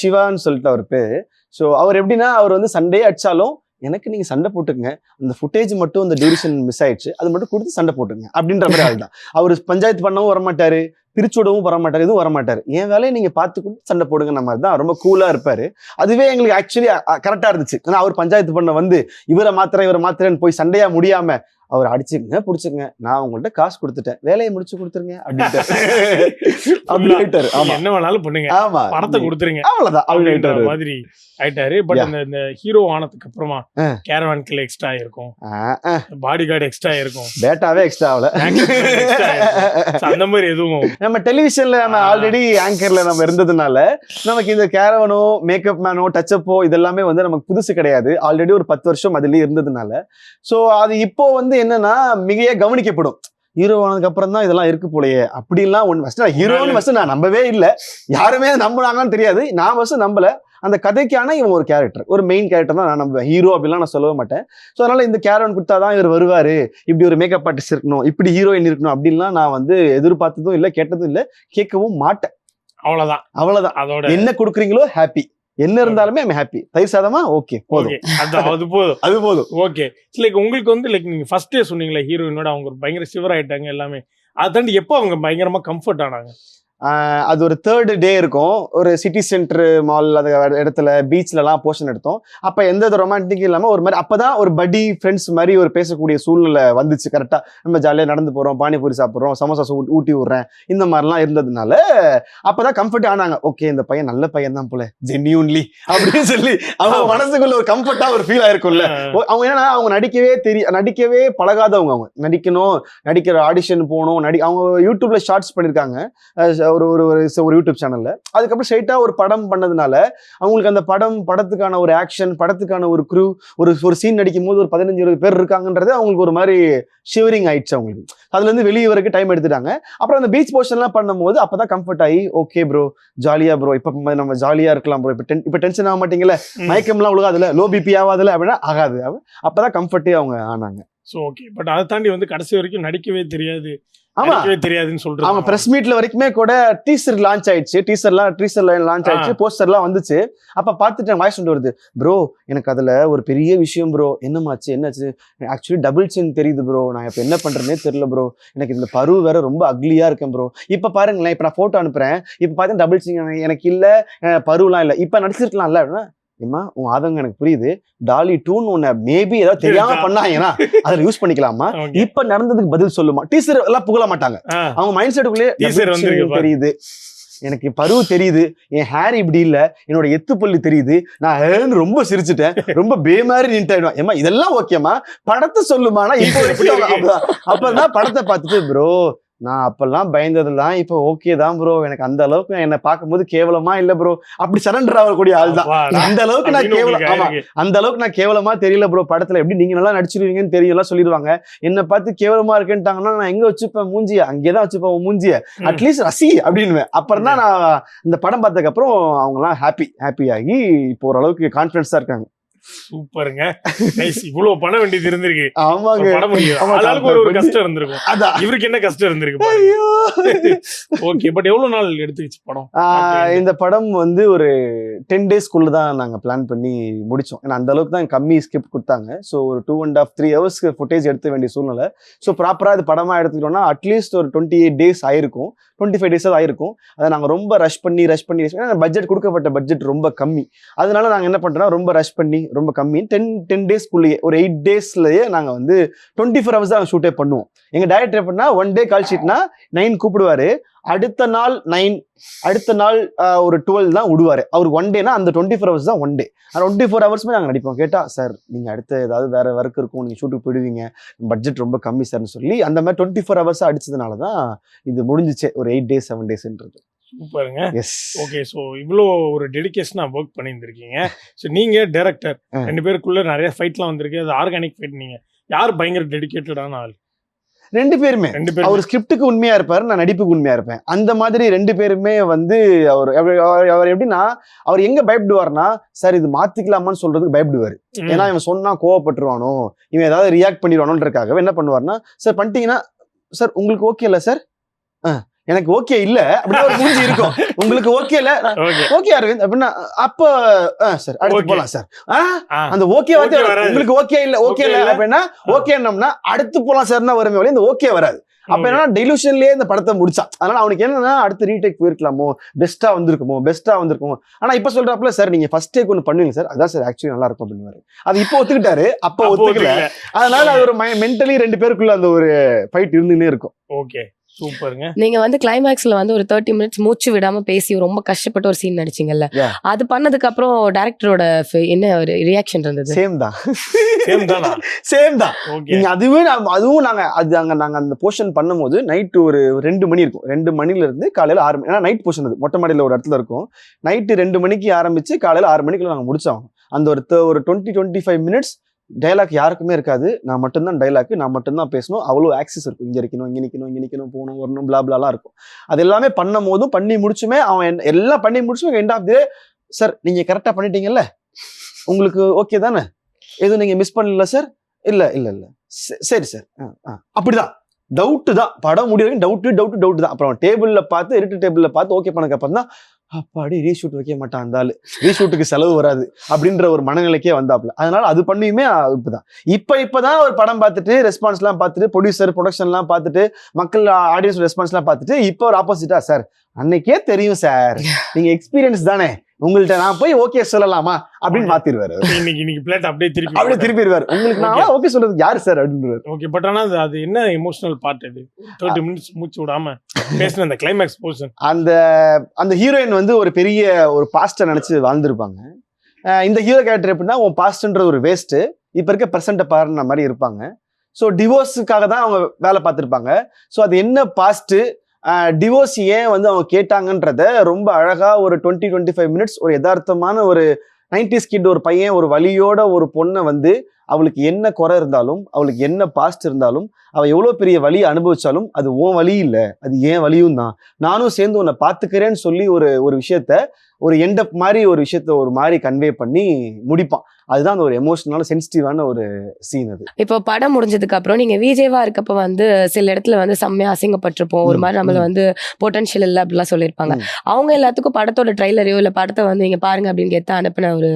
சிவான்னு சொல்லிட்டு அவர் பேரு. ஸோ அவர் எப்படின்னா, அவர் வந்து சண்டே அடிச்சாலும் எனக்கு நீங்க சண்டை போட்டுங்க, அந்த ஃபுட்டேஜ் மட்டும் அந்த டியூரேஷன் மிஸ் ஆயிடுச்சு, அது மட்டும் கொடுத்து சண்டை போட்டுங்க அப்படின்ற மாதிரி ஆள் தான். அவர் பஞ்சாயத்து பண்ணவும் வரமாட்டாரு, பிரிச்சுடவும் வரமாட்டாரு, எதுவும் வரமாட்டாரு. என் வேலையை நீங்க பார்த்து கொடுத்து சண்டை போடுங்க மாதிரி தான் ரொம்ப கூலா இருப்பாரு. அதுவே எங்களுக்கு ஆக்சுவலி கரெக்டா இருந்துச்சு. ஏன்னா அவர் பஞ்சாயத்து பண்ண வந்து இவரை மாத்திரன்னு போய் சண்டையா முடியாம அவர் அடிச்சுங்க பிடிச்சுங்க, நான் உங்கள்ட்ட காசு கொடுத்துட்டேன், வேலையை முடிச்சு கொடுத்துருங்க அப்படின்ட்டு. ஆமா, என்ன வேணாலும் பண்ணுங்க, ஆமா பணத்தை கொடுத்துருங்க, அவ்வளவுதான் அப்படின்ற மாதிரி ஆயிட்டாரு. பட் இந்த ஹீரோ ஆனதுக்கு அப்புறமா கேரவான் கில் எக்ஸ்ட்ரா இருக்கும், பாடி கார்டு எக்ஸ்ட்ரா இருக்கும், பேட்டாவே எக்ஸ்ட்ரா ஆகல, அந்த மாதிரி எதுவும் நம்ம டெலிவிஷன்ல நம்ம ஆல்ரெடி ஆங்கர்ல நம்ம இருந்ததுனால நமக்கு இந்த கேரவனோ மேக்கப் மேனோ டச்சப்போ இதெல்லாமே வந்து நமக்கு புதுசு கிடையாது. ஆல்ரெடி ஒரு 10 வருஷம் அதுலயே இருந்ததுனால சோ அது இப்போ வந்து என்னன்னா மிகையா கவனிக்கப்படும். ஹீரோ ஆனதுக்கு அப்புறம் தான் இதெல்லாம் இருக்கு போலயே அப்படிலாம் ஒன்று. ஹீரோன்னு ஃபர்ஸ்ட் நான் நம்பவே இல்லை, யாருமே நம்பினாங்கன்னு தெரியாது, நான் ஃபர்ஸ்ட் நம்பல. அந்த கதைக்கான இவன் ஒரு கேரக்டர், ஒரு மெயின் கேரக்டர் தான் நான் நம்புவேன், ஹீரோ அப்படிலாம் நான் சொல்லவே மாட்டேன். ஸோ அதனால இந்த கேரவன் கொடுத்தாதான் இவர் வருவாரு, இப்படி ஒரு மேக்கப் ஆர்டிஸ்ட் இருக்கணும், இப்படி ஹீரோயின் இருக்கணும் அப்படின்லாம் நான் வந்து எதிர்பார்த்ததும் இல்லை, கேட்டதும் இல்லை, கேட்கவும் மாட்டேன். அவ்வளவுதான் அதோட என்ன கொடுக்குறீங்களோ ஹாப்பி, என்ன இருந்தாலுமே ஐம் ஹாப்பி. தயிர் சாதமா ஓகே போதும், அது போதும் அது போதும். ஓகே. லைக் உங்களுக்கு வந்து லைக் நீங்க ஃபர்ஸ்டே சொன்னீங்களா ஹீரோயினோட அவங்க ஒரு பயங்கர சிவர் ஆயிட்டாங்க எல்லாமே, அதை தாண்டி எப்போ அவங்க பயங்கரமா கம்ஃபர்ட் ஆனாங்க? அது ஒரு 3rd டே இருக்கும். ஒரு சிட்டி சென்டர் மால் அந்த இடத்துல பீச்லலாம் போர்ஷன் எடுத்தோம். அப்போ எந்த ரொமான்டிக் இல்லாமல் ஒரு மாதிரி அப்பதான் ஒரு படி ஃப்ரெண்ட்ஸ் மாதிரி ஒரு பேசக்கூடிய சூழ்நிலை வந்துச்சு. கரெக்டாக நம்ம ஜாலியாக நடந்து போகிறோம், பானிபூரி சாப்பிட்றோம், சமோசா ஊட்டி விட்றேன், இந்த மாதிரிலாம் இருந்ததுனால அப்பதான் கம்ஃபர்ட் ஆனாங்க. ஓகே இந்த பையன் நல்ல பையன் தான் போல, ஜென்யூன்லி அப்படின்னு சொல்லி அவங்க மனசுக்குள்ள ஒரு கம்ஃபர்ட்டா ஒரு ஃபீல் ஆயிருக்கும்ல. அவங்க என்னன்னா அவங்க நடிக்கவே பழகாதவங்க. அவங்க நடிக்கிற ஆடிஷன் போகணும், அவங்க யூடியூப்ல ஷார்ட்ஸ் பண்ணியிருக்காங்க ஒரு யூடியூப் சேனல்ல. அதுக்கப்புறம் ஸ்ட்ரைட்டா ஒரு படம் பண்ணதுனால அவங்களுக்கு அந்த படத்துக்கான ஒரு ஆக்ஷன், படத்துக்கான ஒரு க்ரூ, ஒரு சீன் நடிக்கும் போது ஒரு 15-20 பேர் இருக்காங்கன்றது அவங்களுக்கு ஒரு மாதிரி ஷிவரிங் ஆயிடுச்சு அவங்களுக்கு. அதுல இருந்து வெளியே வரைக்கும் டைம் எடுத்துட்டாங்க. அப்புறம் அந்த பீச் போர்ஷன்லாம் பண்ணும்போது அப்பதான் கம்ஃபர்ட் ஆகி ஓகே ப்ரோ ஜாலியா ப்ரோ, இப்ப நம்ம ஜாலியா இருக்கலாம் ப்ரோ, இப்ப டென்ஷன் ஆக மாட்டீங்கல்ல, மயக்கம்லாம் உழுகாதுல, லோ பிபி ஆகாதுல அப்படின்னா ஆகாது. அப்பதான் கம்ஃபர்ட்டே அவங்க ஆனாங்க. So okay. பட் அதை தாண்டி வந்து கடைசி வரைக்கும் நடிக்கவே தெரியாதுன்னு சொல்றாங்க. அவங்க பிரஸ் மீட்ல வரைக்குமே கூட டீசர் லான்ச் ஆயிடுச்சு, டீசர் லான்ச் ஆயிடுச்சு, போஸ்டர்லாம் வந்துச்சு. அப்ப பார்த்துட்டு வாய்ஸ் ஒன்று வருது, ப்ரோ எனக்கு அதுல ஒரு பெரிய விஷயம் ப்ரோ, என்னாச்சு ஆக்சுவலி டபுள் சின் தெரியுது ப்ரோ, நான் இப்ப என்ன பண்றேன்னே தெரியல ப்ரோ, எனக்கு இந்த பரு வேற ரொம்ப அக்லியா இருக்கேன் ப்ரோ, இப்ப பாருங்களேன், இப்ப நான் போட்டோ அனுப்புறேன், இப்ப பாத்தீங்கன்னா டபுள் சின் எனக்கு இல்ல, பருவெல்லாம் இல்ல, இப்ப நடிச்சிருக்கலாம்ல அப்படின்னா, ஏமா உன் ஆதங்கம் எனக்கு புரியுது, டாலி 2ன்னு ஒண்ணு மேபி ஏதாவது தெரியாம பண்ணாங்கன்னா அதுல யூஸ் பண்ணிக்கலாமா, இப்ப நடந்ததுக்கு பதில் சொல்லுமா. டீசர் எல்லாம் புகழ மாட்டாங்க, அவங்க மைண்ட் செட்டுக்குள்ளே தெரியுது, எனக்கு பருவ தெரியுது, என் ஹேர் இப்படி இல்ல, என்னோட எத்து பல்லு தெரியுது, நான் ரொம்ப சிரிச்சுட்டேன், ரொம்ப பேமாரி நின்ட்டாயிடுவேன், ஏமா இதெல்லாம் ஓகேமா, படத்தை சொல்லுமானா இப்போ அப்பதான் படத்தை பார்த்துட்டு ப்ரோ நான் அப்பெல்லாம் பயந்ததெல்லாம் இப்ப ஓகே தான் ப்ரோ, எனக்கு அந்த அளவுக்கு என்ன பார்க்கும்போது கேவலமா இல்ல ப்ரோ, அப்படி சரண்டர் ஆகக்கூடிய ஆள் தான். அந்த அளவுக்கு நான் கேவலமா தெரியல ப்ரோ, படத்துல எப்படி நீங்க நல்லா நடிச்சிருவீங்கன்னு தெரியலாம் சொல்லிடுவாங்க. என்ன பார்த்து கேவலமா இருக்குன்ட்டாங்கன்னா நான் எங்க வச்சுப்பேன் மூஞ்சிய, அங்கேதான் வச்சுப்பேன் மூஞ்சிய, அட்லீஸ்ட் ரசி அப்படின்னு. அப்புறம் தான் நான் இந்த படம் பார்த்ததுக்கு அப்புறம் அவங்க எல்லாம் ஹாப்பி ஆகி இப்போ ஓரளவுக்கு கான்பிடன்ஸா இருக்காங்க. சூப்பருங்க. இவ்வளவு பண்ண வேண்டியது இருந்திருக்கு. ஆமாங்க, பட முடியும், ஒரு கஷ்டம் இருந்திருக்கும். இவருக்கு என்ன கஷ்டம் இருந்திருக்கு. ஓகே. பட் எவ்வளவு நாள் எடுத்துக்கிச்சு படம்? இந்த படம் வந்து ஒரு 10 டேஸ்க்குள்ள தான் நாங்க பிளான் பண்ணி முடிச்சோம். ஏன்னா அந்த அளவுக்கு தான் கம்மி ஸ்கிரிப்ட் கொடுத்தாங்க. ஸோ ஒரு 2.5-3 ஹவர்ஸ்க்கு ஃபுட்டேஜ் எடுக்க வேண்டிய சூழ்நிலை. ஸோ ப்ராப்பரா இது படமா எடுத்துக்கிட்டோம்னா அட்லீஸ்ட் ஒரு 28 டேஸ் ஆயிருக்கும், 25 டேஸ் ஆயிருக்கும். அதை நாங்க ரொம்ப ரஷ் பண்ணி பட்ஜெட் கொடுக்கப்பட்ட பட்ஜெட் ரொம்ப கம்மி. அதனால நாங்க என்ன பண்றோம், ரொம்ப ரஷ் பண்ணி ரொம்ப கம்மி 10 டேஸ்க்குள்ளேயே ஒரு 8 டேஸ்லயே நாங்க வந்து 24 ஹவர்ஸ் தான் ஷூட்டே பண்ணுவோம். எங்க டைரக்டர் எப்படின்னா 1 டே கால் ஷீட்னா 9 கூப்பிடுவாரு, அடுத்த நாள் 9, அடுத்த நாள் ஒரு 12 தான் விடுவாரு. அவர் 1 டேனா அந்த 24 ஹவர்ஸ் தான் 1 டே. அந்த 24 ஹவர்ஸ்மே நாங்கள் நடிப்போம். கேட்டா சார் நீங்க அடுத்த ஏதாவது வேற ஒர்க் இருக்கும், நீங்க ஷூட்டுக்கு போயிடுவீங்க, பட்ஜெட் ரொம்ப கம்மி சார்னு சொல்லி அந்த மாதிரி 24 ஹவர்ஸ் அடிச்சதுனால தான் இது முடிஞ்சிச்சு ஒரு 8 டேஸ் 7 டேஸ்ன்றது. சூப்பருங்க. ஓகே. ஸோ இவ்வளோ ஒரு டெடிகேஷனா ஒர்க் பண்ணியிருந்திருக்கீங்க. ஸோ நீங்க டைரக்டர் 2 பேருக்குள்ள நிறைய ஃபைட்லாம் வந்திருக்கு, அது ஆர்கானிக் ஃபைட். நீங்க யார் பயங்கர டெடிகேட்டடான ஆள்? 2 பேருமே. அவர் ஸ்கிரிப்டுக்கு உண்மையா இருப்பாரு, நான் நடிப்புக்கு உண்மையா இருப்பேன். அந்த மாதிரி 2 பேருமே வந்து அவர் எப்படின்னா அவர் எங்க பயப்படுவார்னா, சார் இது மாத்திக்கலாமான்னு சொல்றதுக்கு பயப்படுவாரு. ஏன்னா இவன் சொன்னா கோவப்பட்டுருவானோ, இவன் ஏதாவது ரியாக்ட் பண்ணிடுவானோன்றதுக்காக என்ன பண்ணுவார்னா, சார் பண்ணிட்டீங்கன்னா சார் உங்களுக்கு ஓகே இல்ல சார், எனக்கு ஓகே இல்ல அப்படின்னு ஒரு மூஞ்சி இருக்கும். உங்களுக்கு ஓகே இல்ல, ஓகே அரவிந்த் அப்படின்னா அப்ப சார் அடுத்து போலாம் சார், அந்த ஓகே வார்த்தை உங்களுக்கு ஓகே இல்ல அப்படின்னா ஓகே என்னம்னா அடுத்து போலாம் சார்னா வருமே வழி இந்த ஓகே வராது. அப்ப என்னன்னா டெலியூஷன்லயே இந்த படத்தை முடிச்சான். அதனால அவனுக்கு என்னன்னா அடுத்து ரீடேக் போயிருக்கலாமோ, பெஸ்டா வந்திருக்குமோ. ஆனா இப்ப சொல்றாப்புல சார் நீங்க ஃபர்ஸ்ட் டேக் ஒன்று பண்ணுவீங்க சார், அதான் சார் ஆக்சுவலி நல்லா இருக்கும் அப்படின்னு. அது இப்போ ஒத்துக்கிட்டாரு, அப்ப ஒத்துக்கல. அதனால அது ஒரு மென்டலி 2 பேருக்குள்ள அந்த ஒரு ஃபைட் இருந்துன்னே இருக்கும். ஓகே. சூப்பருங்க. நீங்க வந்து கிளைமேக்ஸ்ல வந்து ஒரு 30 மினிட்ஸ் மூச்சு விடாம பேசி ரொம்ப கஷ்டப்பட்டு ஒரு சீன் நடிச்சீங்கல்ல, அது பண்ணதுக்கு அப்புறம் டைரக்டரோட என்ன ஒரு ரியாக்ஷன் இருந்தது? சேம் தான். அதுவும் நாங்க அந்த போர்ஷன் பண்ணும்போது நைட் ஒரு 2 மணி இருக்கும். 2 மணில இருந்து காலையில 6 மணி. ஏன்னா நைட் போர்ஷன் அது மொட்டை மாடியில ஒரு இடத்துல இருக்கும். நைட்டு 2 மணிக்கு ஆரம்பிச்சு காலையில 6 மணிக்குள்ள நாங்க முடிச்சோம். அந்த ஒரு 20-25 மினிட்ஸ் டைலாக் யாருக்குமே இருக்காது. நான் மட்டும்தான் டைலாக், நான் மட்டும்தான் பேசணும். அவ்வளோ ஆக்சஸ் இருக்கும். இங்க நிக்கணும் போகணும் வரணும் பிளாப்லாம் இருக்கும். அது எல்லாமே பண்ணி முடிச்சுமே அவன் எல்லாம் பண்ணி முடிச்சுமே end of the day sir நீங்க கரெக்டா பண்ணிட்டீங்கல்ல, உங்களுக்கு ஓகே தானே, எதுவும் நீங்க மிஸ் பண்ணல சார்? இல்ல சரி சார் அப்படிதான். டவுட் தான், படம் முடிய வரைக்கும் டவுட் தான். அப்புறம் டேபிள்ல பார்த்து எடிட்டர் டேபிள்ல பார்த்து ஓகே பண்ணதுக்கு அப்புறம் தான் அப்பாடி ரீஷூட் வைக்க மாட்டான் அந்த ஆளு, ரீஷூட்டுக்கு செலவு வராது அப்படின்ற ஒரு மனநிலைக்கே வந்தாப்புல. அதனால அது பண்ணியுமே இப்பதான் இப்பதான் ஒரு படம் பார்த்துட்டு ரெஸ்பான்ஸ் எல்லாம் பார்த்துட்டு ப்ரொடியூசர் ப்ரொடக்ஷன் எல்லாம் பார்த்துட்டு மக்கள் ஆடியன்ஸ் ரெஸ்பான்ஸ் எல்லாம் பார்த்துட்டு இப்போ ஒரு ஆப்போசிட்டா சார் அன்னைக்கே தெரியும் சார் நீங்க எக்ஸ்பீரியன்ஸ் தானே உங்கள்ட்ட நான் போய் ஓகே சொல்லலாமா அப்படின்னு மாத்திருவாரு. இன்னைக்கு பிளேட் அப்படியே திருப்பிடுவாரு. உங்களுக்கு நான் ஓகே சொல்றது யாரு சார் அப்படின்னு. ஓகே, பட் ஆனா அது என்ன எமோஷனல் பார்ட் அது 30 மினிட்ஸ் மூச்சு விடாம பேசின அந்த கிளைமேக்ஸ் போர்ஷன். அந்த ஹீரோயின் வந்து ஒரு பெரிய ஒரு பாஸ்ட நினைச்சு வாழ்ந்திருப்பாங்க. இந்த ஹீரோ கேரக்டர் எப்படின்னா உன் பாஸ்ட்ன்ற ஒரு வேஸ்ட், இப்ப இருக்க பிரசன்ட பாருன்ற மாதிரி இருப்பாங்க. ஸோ டிவோர்ஸுக்காக தான் அவங்க வேலை பார்த்துருப்பாங்க. ஸோ அது என்ன பாஸ்ட், டிவோர்ஸ் ஏன் வந்து அவங்க கேட்டாங்கன்றத ரொம்ப அழகா ஒரு 20-25 மினிட்ஸ் ஒரு யதார்த்தமான ஒரு 90s கிட் ஒரு பையன் ஒரு வலியோட ஒரு பொண்ணை வந்து அவளுக்கு என்ன குறை இருந்தாலும் அவளுக்கு என்ன பாஸ்ட் இருந்தாலும் அவள் எவ்வளோ பெரிய வலியை அனுபவிச்சாலும் அது உன் வலி இல்லை, அது ஏன் வலியும் தான், நானும் சேர்ந்து உன்னை பார்த்துக்கிறேன்னு சொல்லி ஒரு விஷயத்த ஒரு எண்டப் மாதிரி ஒரு விஷயத்த ஒரு மாதிரி கன்வே பண்ணி முடிப்பான். அதுதான் அந்த ஒரு எமோஷனலான சென்சிட்டிவான ஒரு சீன் அது. இப்போ படம் முடிஞ்சதுக்கு அப்புறம் நீங்க விஜேவா இருக்கப்ப வந்து சில இடத்துல வந்து செம்மையா அசிங்கப்பட்டிருப்போம், ஒரு மாதிரி நம்மள வந்து பொட்டன்ஷியல் இல்லை அப்படிலாம் சொல்லியிருப்பாங்க. அவங்க எல்லாத்துக்கும் படத்தோட ட்ரைலரையோ இல்ல படத்தை வந்து நீங்க பாருங்க அப்படின்னு கேட்டா அனுப்பின ஒரு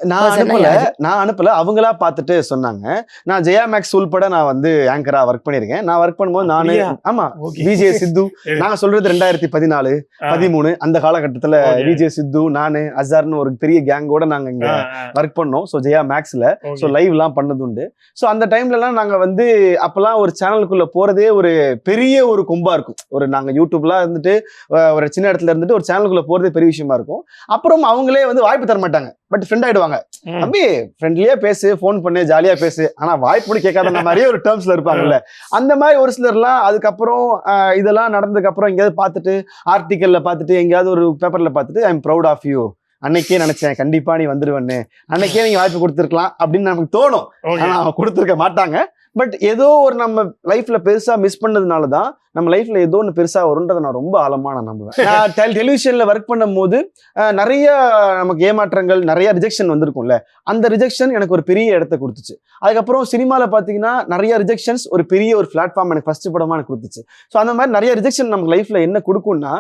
நான் அனுப்பல அவங்களா பார்த்துட்டு சொன்னாங்க. நான் ஜெயா மேக்ஸ் உள்பட நான் வந்து ஆங்கரா ஒர்க் பண்ணிருக்கேன். நான் ஒர்க் பண்ணும்போது நானு ஆமா விஜய் சித்து, நாங்க சொல்றது 2014-13 அந்த காலகட்டத்துல விஜய் சித்து நானு அசார்னு ஒரு பெரிய கேங்கோட நாங்க இங்க ஒர்க் பண்ணோம். ஸோ ஜெயா மேக்ஸ்ல ஸோ லைவ் எல்லாம் பண்ணது உண்டு. ஸோ அந்த டைம்ல எல்லாம் நாங்க வந்து அப்பெல்லாம் ஒரு சேனலுக்குள்ள போறதே ஒரு பெரிய ஒரு கும்பா இருக்கும். ஒரு நாங்க யூடியூப்லாம் இருந்துட்டு ஒரு சின்ன இடத்துல இருந்துட்டு ஒரு சேனலுக்குள்ள போறதே பெரிய விஷயமா இருக்கும். அப்புறம் அவங்களே வந்து வாய்ப்பு தர மாட்டாங்க, பட் ஃப்ரெண்ட் ஆயிடுவாங்க. தம்பி ஃப்ரெண்ட்லியா பேசு, போன் பண்ணு, ஜாலியா பேசு, ஆனா வாய்ப்பு கேட்காத மாதிரியே ஒரு டேர்ம்ஸ்ல இருப்பாங்கல்ல. அந்த மாதிரி ஒரு சிலர்லாம் அதுக்கப்புறம் இதெல்லாம் நடந்ததுக்கு அப்புறம் எங்கேயாவது பார்த்துட்டு ஆர்டிக்கல்ல பார்த்துட்டு எங்கேயாவது ஒரு பேப்பர்ல பார்த்துட்டு I am proud of you, அன்னைக்கே நினைச்சேன் கண்டிப்பா நீ வந்துருவன்னு, அன்னைக்கே நீங்க வாய்ப்பு கொடுத்துருக்கலாம் அப்படின்னு நமக்கு தோணும். ஆனா அவங்க கொடுத்துருக்க மாட்டாங்க. பட் ஏதோ ஒரு நம்ம லைஃப்ல பெருசா மிஸ் பண்ணதுனாலதான் நம்ம லைஃப்ல ஏதோ ஒன்று பெருசா வரும்ன்றதை நான் ரொம்ப ஆழமா நான் நம்புவேன். நான் டெலிவிஷன்ல ஒர்க் பண்ணும் போது நிறைய நமக்கு ஏமாற்றங்கள் நிறைய ரிஜெக்ஷன் வந்திருக்கும்ல, அந்த ரிஜெக்ஷன் எனக்கு ஒரு பெரிய இடத்த கொடுத்துச்சு. அதுக்கப்புறம் சினிமால பாத்தீங்கன்னா நிறைய ரிஜெக்ஷன்ஸ் ஒரு பெரிய ஒரு பிளாட்ஃபார்ம் எனக்கு ஃபர்ஸ்ட் படமா எனக்கு கொடுத்துச்சு. ஸோ அந்த மாதிரி நிறைய ரிஜெக்ஷன் நமக்கு லைஃப்ல என்ன கொடுக்கும்னா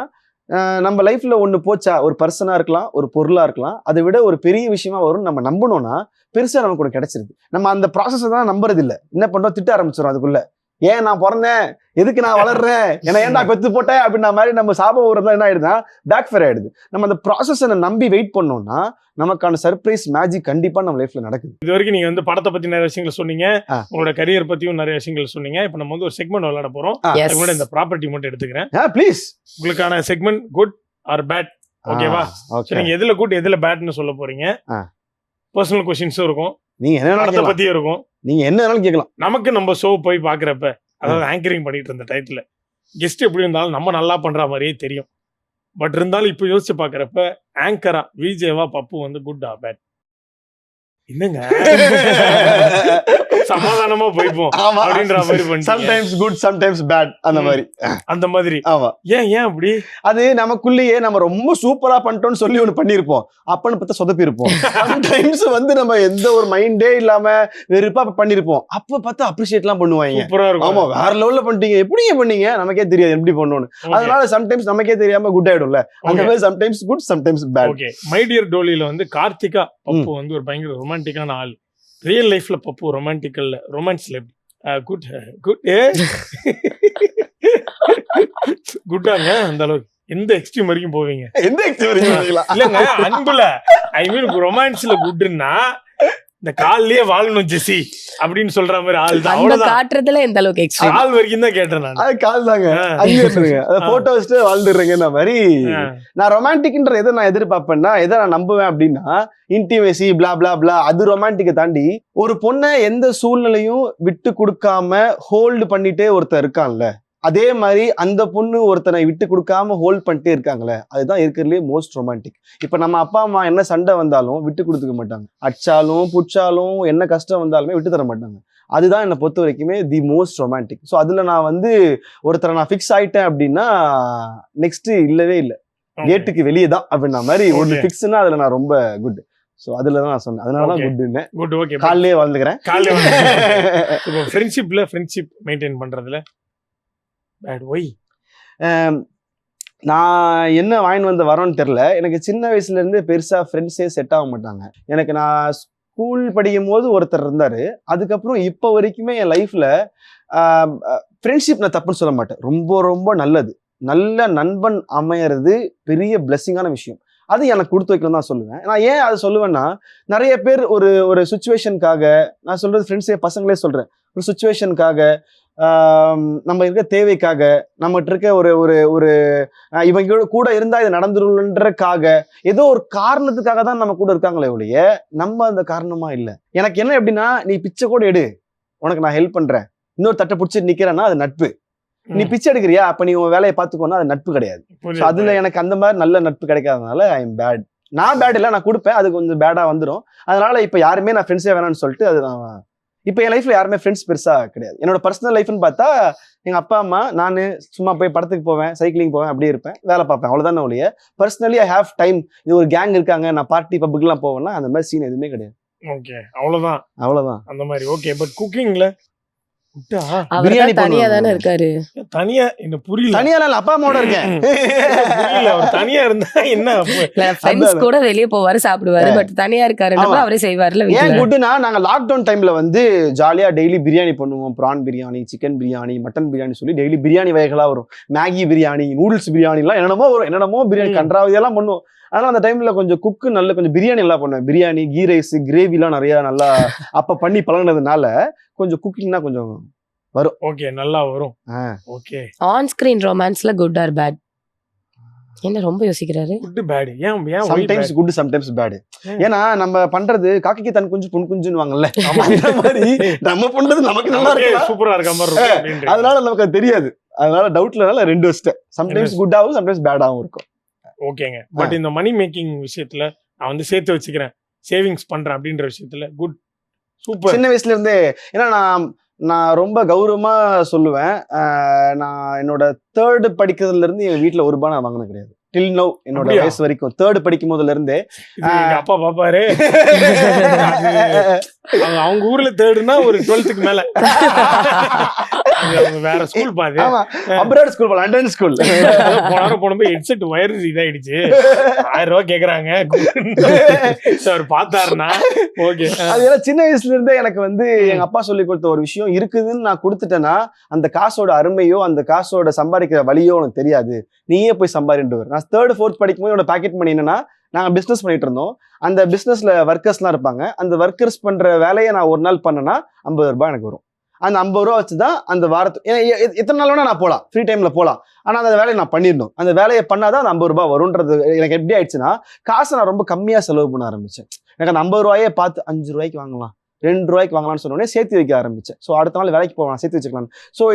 நம்ம லைஃப்ல ஒண்ணு போச்சா, ஒரு பர்சனா இருக்கலாம், ஒரு பொருளா இருக்கலாம், அதை விட ஒரு பெரிய விஷயமா வரும் நம்ம நம்பணும்னா பெருசா நமக்கு ஒன்று கிடைச்சிருது. நம்ம அந்த ப்ராசஸை தான் நம்புறது இல்லை, என்ன பண்றோம் திட்ட ஆரம்பிச்சிடும். அதுக்குள்ள ஏன் நான் பிறந்தேன், எதுக்கு நான் வளர்றேன், ஏன்னா ஏன்டா பெத்து போட்டேன் அப்படின்ற மாதிரி நம்ம சாபம் ஊறதான் என்ன ஆயிடுதுன்னா பேக் ஃபேர் ஆயிடுது. நம்ம அந்த ப்ராசஸை நம்பி வெயிட் பண்ணோம்னா நமக்கான சர்ப்ரைஸ் மேஜிக் கண்டிப்பா நம்ம லைஃப்ல நடக்குது. இது வரைக்கும் நீங்க வந்து படத்தை பத்தி நிறைய விஷயங்கள் சொன்னீங்க, உங்களோட கரியர் பத்தியும் நிறைய விஷயங்கள் சொன்னீங்க. இப்போ நம்ம வந்து ஒரு செக்மெண்ட் விளையாட போறோம். இந்த ப்ராப்பர்ட்டி மட்டும் எடுத்துக்கிறேன் ப்ளீஸ். உங்களுக்கான செக்மெண்ட் குட் ஆர் பேட், ஓகேவா? நீங்க எதுல குட் எதுல பேட்னு சொல்ல போறீங்க. பர்சனல் கொஸ்டின்ஸும் இருக்கும், நீங்க என்ன பத்தியும் இருக்கும், நீங்க என்ன வேணாலும் கேட்கலாம். நமக்கு நம்ம ஷோ போய் பாக்குறப்ப, அதாவது ஆங்கரிங் பண்ணிட்டு இருந்த டைத்துல கெஸ்ட் எப்படி இருந்தாலும் நம்ம நல்லா பண்ற மாதிரியே தெரியும். பட் இருந்தாலும் இப்போ யோசிச்சு பாக்குறப்ப ஆங்கரா விஜேவா பப்பு வந்து குட் ஆர் பேட்? என்னங்க சமாதானமா போய்ப்போம் அப்படின்ற மாதிரி பண்ணி சம்டைம்ஸ் குட் சம்டைம்ஸ் பேட் அந்த மாதிரி. ஆமா, ஏன் அப்படி? அது நமக்குள்ளேயே நம்ம ரொம்ப சூப்பரா பண்ணிட்டோம்னு சொல்லி ஒண்ணு பண்ணிருப்போம், அப்பன்னு பார்த்தா சொதப்பி இருப்போம். சம்டைம்ஸ் வந்து நம்ம எந்த ஒரு மைண்டே இல்லாம வெறுப்பா பண்ணிருப்போம், அப்ப பார்த்தா அப்ரிஷியேட் எல்லாம் பண்ணுவாங்க. ஆமா, வேற லெவல்ல பண்ணிட்டீங்க, எப்படி பண்ணீங்க நமக்கே தெரியாது எப்படி பண்ணணும்னு. அதனால சம்டைம்ஸ் நமக்கே தெரியாம குட் ஆயிடும்ல, அந்த மாதிரி sometimes good sometimes bad. Okay, my dear டோலில வந்து கார்த்திகா பப்பு வந்து ஒரு பயங்கர ரொமான்டிக்கான ஆள். ரியல் லைஃப்ல பப்பு ரொமான்டிக்கல்ல ரொமான்ஸ்ல குட் குட் குட்டாங்க அந்த அளவுக்கு எந்த எக்ஸ்ட்ரீம் வரைக்கும் போவீங்க? எந்த எக்ஸ்ட்ரீம் வரைக்கும் இல்லங்க, அன்புல ஐ மீன் ரொமான்ஸ்ல குட்னா இந்த கால்லயே வாழணும் ஜெசி அப்படின்னு சொல்ற மாதிரி ஆள் தான். அவ்வளவுதான், காட்டுறதுல எந்த அளவுக்கு எக்ஸ்ட்ரீம் கால் வரைக்கும் தான் கேட்டேன் நான். அது கால் தாங்க, போட்டோ வச்சுட்டு வாழ்ந்துடுறேங்க மாதிரி. நான் ரொமான்டிக்ன்ற எதை நான் எதிர்பார்ப்பேன்னா, எதை நான் நம்புவேன் அப்படின்னா இன்டிமேசி பிளா பிளா பிளா, அது ரொமான்டிக்கை தாண்டி ஒரு பொண்ணை எந்த சூழ்நிலையும் விட்டு கொடுக்காம ஹோல்டு பண்ணிட்டே ஒருத்தர் இருக்கான்ல, அதே மாதிரி அந்த பொண்ணு ஒருத்தனை விட்டு கொடுக்காம ஹோல்ட் பண்ணிட்டே இருக்காங்களே, அதுதான் இருக்கிறதுலே மோஸ்ட் ரொமான்டிக். இப்ப நம்ம அப்பா அம்மா என்ன சண்டை வந்தாலும் விட்டு கொடுத்துக்க மாட்டாங்க, அடிச்சாலும் புடிச்சாலும் என்ன கஷ்டம் வந்தாலுமே விட்டு தர மாட்டாங்க. அதுதான் என்னை பொறுத்த வரைக்குமே தி மோஸ்ட் ரொமான்டிக். ஸோ அதுல நான் வந்து ஒருத்தரை நான் ஃபிக்ஸ் ஆயிட்டேன் அப்படின்னா நெக்ஸ்ட் இல்லவே இல்லை, கேட்டுக்கு வெளியே தான் அப்படின்னா மாதிரி ஒரு ஃபிக்ஸ்னா அதுல நான் ரொம்ப குட். ஸோ அதுல தான் நான் சொன்னேன், அதனால தான் Okay. குட்னு குட் ஓகே காலையிலே வாழ்ந்துக்கிறேன். இப்போ ஃப்ரெண்ட்ஷிப் மெயின்டைன் பண்றதுல பேட் ஒய் நான் என்ன வாங்கிட்டு வந்து வரோன்னு தெரில. எனக்கு சின்ன வயசுல இருந்து பெருசா ஃப்ரெண்ட்ஸே செட் ஆக மாட்டாங்க. எனக்கு நான் ஸ்கூல் படிக்கும் போது ஒருத்தர் இருந்தாரு. அதுக்கப்புறம் இப்போ வரைக்குமே என் லைஃப்ல ஃப்ரெண்ட்ஷிப் நான் தப்புன்னு சொல்ல மாட்டேன். ரொம்ப ரொம்ப நல்லது. நல்ல நண்பன் அமையறது பெரிய பிளெஸிங்கான விஷயம். அது எனக்கு கொடுத்து வைக்கணும் தான் சொல்லுவேன். நான் ஏன் அதை சொல்லுவேன்னா, நிறைய பேர் ஒரு ஒரு சுச்சுவேஷனுக்காக, நான் சொல்றது ஃப்ரெண்ட்ஸே பசங்களே சொல்றேன், ஒரு சுச்சுவேஷனுக்காக, நம்ம இருக்க தேவைக்காக, நம்மகிட்ட இருக்க ஒரு ஒரு ஒரு இவங்க கூட இருந்தா இது நடந்துருன்றக்காக, ஏதோ ஒரு காரணத்துக்காக தான் நம்ம கூட இருக்காங்களே ஒழிய நம்ம அந்த காரணமா இல்லை. எனக்கு என்ன எப்படின்னா, நீ பிச்சை கூட எடு, உனக்கு நான் ஹெல்ப் பண்றேன், இன்னொரு தட்டை பிடிச்சிட்டு நிக்கிறேன்னா அது நட்பு. நீ பிச்சை எடுக்கிறியா, அப்ப நீ உன் வேலையை பார்த்துக்கோன்னா அது நட்பு கிடையாது. So அதுல எனக்கு அந்த மாதிரி நல்ல நட்பு கிடைக்காதனால ஐ எம் பேட். நான் பேட் இல்லை, நான் கொடுப்பேன், அது கொஞ்சம் பேடா வந்துடும். அதனால இப்ப யாருமே நான் ஃப்ரெண்ட்ஸே வேணாம்னு சொல்லிட்டு அது நான் இப்ப என் லைஃப்ல யாருமே ஃப்ரெண்ட்ஸ் பெருசா கிடையாது. என்னோட பர்சனல் லைஃப்னு பார்த்தா எங்க அப்பா அம்மா, நான் சும்மா போய் படத்துக்கு போவேன், சைக்கிளிங் போவேன், அப்படியே இருப்பேன், வேலை பார்ப்பேன், அவ்வளவுதானே ஒழிய பர்சனலி ஐ ஹேவ் டைம், இது ஒரு கேங் இருக்காங்க, நான் பார்ட்டி பப்புக்கெல்லாம் போவேன்னா அந்த மாதிரி சீன் எதுவுமே கிடையாது. ஓகே அவ்வளவுதான் அவ்வளவுதான். அந்த மாதிரி. ஓகே பட் குக்கிங்ல அவர் பிரியாணி தனியா பண்ணுவாங்க. தானே இருக்காரு. தனியா என்ன புரியல தனியா இல்ல, அப்பா அம்மாவோட இருக்கேன். புரியல அவர் தனியா இருந்தா என்ன அப்ப? ஃப்ரெண்ட்ஸ் கூட வெளியே போவாரு, சாப்பிடுவாரு. பட் தனியா இருக்காருன்றப்ப ஆமா. அவரே செய்வாருல ஏன் வீட்டுல. குட்னா, நாங்க லாக்டவுன் டைம்ல வந்து ஜாலியா டெய்லி பிரியாணி பண்ணுவோம். Prawn biryani, chicken biryani, mutton biryani சொல்லி டெய்லி பிரியாணி வகைகளா வரும். மேகி பிரியாணி, நூடுல்ஸ் பிரியாணி எல்லாம் என்னென்னமோ வரும், என்னென்னமோ பிரியாணி கன்றாவதியெல்லாம் பண்ணுவோம். அதனால அந்த டைம்ல கொஞ்சம் குக்கு நல்ல கொஞ்சம் பிரியாணி நல்லா பண்ணுவேன். பிரியாணி, கீ ரைஸ், கிரேவி எல்லாம் நிறைய நல்லா அப்ப பண்ணி பழகினதுனால கொஞ்சம் குக்கிங்னா கொஞ்சம் வரும். ஓகே நல்லா வரும். ஓகே ஆன் ஸ்கிரீன் ரொமான்ஸ்ல குட் ஆர் பேட்? என்ன ரொம்ப யோசிக்கிறாரு? குட் பேட் ஏன் ஏன் சம்டைம்ஸ் குட் சம்டைம்ஸ் பேட். ஏன்னா நம்ம பண்றது காக்கைக்கு தன் குஞ்சு புன் குஞ்சுன்னு வாங்கல்ல, அந்த மாதிரி நம்ம பண்றது நமக்கு நல்லா இருக்கு, சூப்பரா இருக்க மாதிரி இருக்கும். அதனால நமக்கு அது தெரியாது. அதனால டவுட்லனால ரெண்டு வச்சுட்டேன். சம்டைம்ஸ் குட் ஆகும், சம்டைம்ஸ் பேடாவும் இருக்கும். ஓகேங்க. பட் இந்த மணி மேக்கிங் விஷயத்துல நான் வந்து சேர்த்து வச்சுக்கிறேன், சேவிங்ஸ் பண்றேன் அப்படின்ற விஷயத்துல குட் சூப்பர். சின்ன வயசுல இருந்தே, ஏன்னா நான் ரொம்ப கௌரவமா சொல்லுவேன், நான் என்னோட 3rd படிக்கிறதுல இருந்து எங்க வீட்டுல ஒரு ரூபாய் நான் வாங்கினது கிடையாது. டில் நவ் என்னோட அப்படியா? வயசு வரைக்கும் 3rd படிக்கும் போதுல இருந்தே. எங்க அப்பா பாப்பாரு அவங்க ஊர்ல தேர்டுனா ஒரு 12th மேல அவங்க வேற ஸ்கூல் பாரு. ஆமா, அப்ராட் ஸ்கூல், லண்டன் ஸ்கூல். போனப்ப ஹெட்செட் வயர் இதாயிடுச்சு, 1000 ரூபாய் கேக்குறாங்க. அவர் பார்த்தாருன்னா ஓகே. அது ஏன்னா சின்ன வயசுல இருந்தே எனக்கு வந்து எங்க அப்பா சொல்லி கொடுத்த ஒரு விஷயம் இருக்குதுன்னு நான் கொடுத்துட்டேன்னா அந்த காசோட அருமையோ அந்த காசோட சம்பாதிக்கிற வழியோ உனக்கு தெரியாது, நீயே போய் சம்பாதிட்டு. நான் 3rd 4th படிக்கும் போது என்னோட பாக்கெட் மணி என்னன்னா, நாங்க பிசினஸ் பண்ணிட்டு இருந்தோம். அந்த பிசினஸ்ல ஒர்க்கர்ஸ்லாம் இருப்பாங்க. அந்த ஒர்க்கர்ஸ் பண்ற வேலையை நான் ஒரு நாள் பண்ணனா 50 ரூபாய் எனக்கு வரும். அந்த 50 ரூபா வச்சுதான் அந்த வாரத்துக்கு எத்தனை நாள் வேணா நான் போகலாம், ஃப்ரீ டைம்ல போகலாம். ஆனா அந்த வேலையை நான் பண்ணிடணும். அந்த வேலையை பண்ணாதான் அந்த 50 ரூபாய் வரும்ன்றது எனக்கு எப்படி ஆயிடுச்சுன்னா, காசை நான் ரொம்ப கம்மியா செலவு பண்ண ஆரம்பிச்சேன். எனக்கு அந்த 50 ரூபாயே பார்த்து 5 ரூபாய்க்கு வாங்கலாம், 2 ரூபாய்க்கு வாங்கலாம்னு சொன்னோடனே சேர்த்து வைக்க ஆரம்பிச்சேன். ஸோ அடுத்த நாள் வேலைக்கு போகலாம், சேர்த்து வச்சுக்கலாம். ஸோ